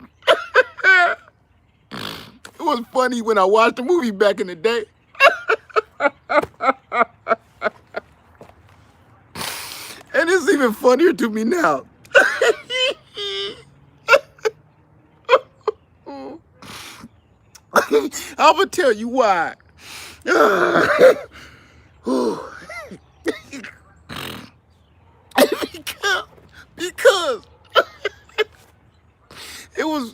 It was funny when I watched the movie back in the day. And it's even funnier to me now. I'm gonna tell you why. Because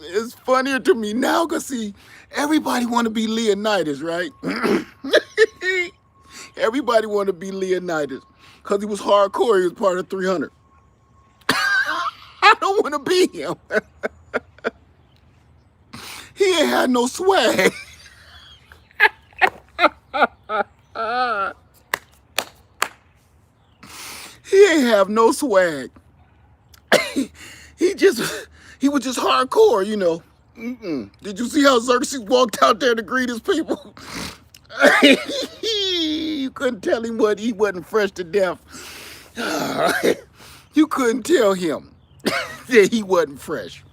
it's funnier to me now, because see, everybody want to be Leonidas, right? Everybody want to be Leonidas because he was hardcore. He was part of 300. I don't want to be him. He ain't had no swag. He ain't have no swag. He was just hardcore, you know. Did you see how Xerxes walked out there to greet his people? You couldn't tell him he wasn't fresh to death. You couldn't tell him that he wasn't fresh.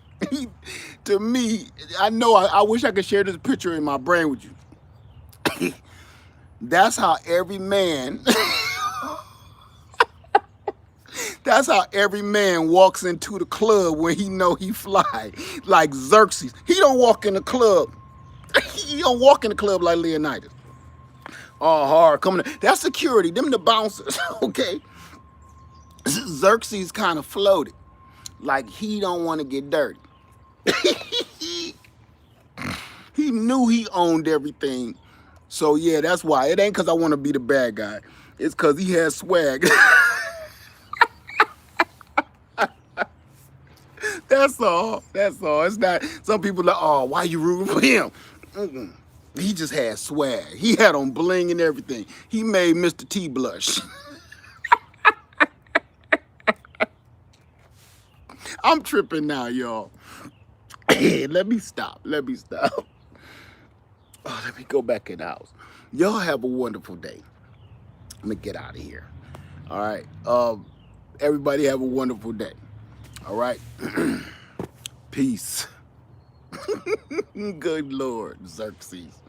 To me, I wish I could share this picture in my brain with you. That's how every man that's how every man walks into the club when he know he fly. Like Xerxes. He don't walk in the club. He don't walk in the club like Leonidas. All hard coming in. That's security. Them the bouncers, okay? Xerxes kind of floated. Like he don't want to get dirty. He knew he owned everything. So yeah, that's why. It ain't because I want to be the bad guy. It's because he has swag. That's all. It's not, some people like, oh, why you rooting for him? He just had swag. He had on bling and everything. He made Mr. T blush. I'm tripping now, y'all. Let me stop. Let me stop. Oh, let me go back in the house. Y'all have a wonderful day. I'm gonna get out of here. All right. Everybody have a wonderful day. All right. Peace. Good Lord, Xerxes.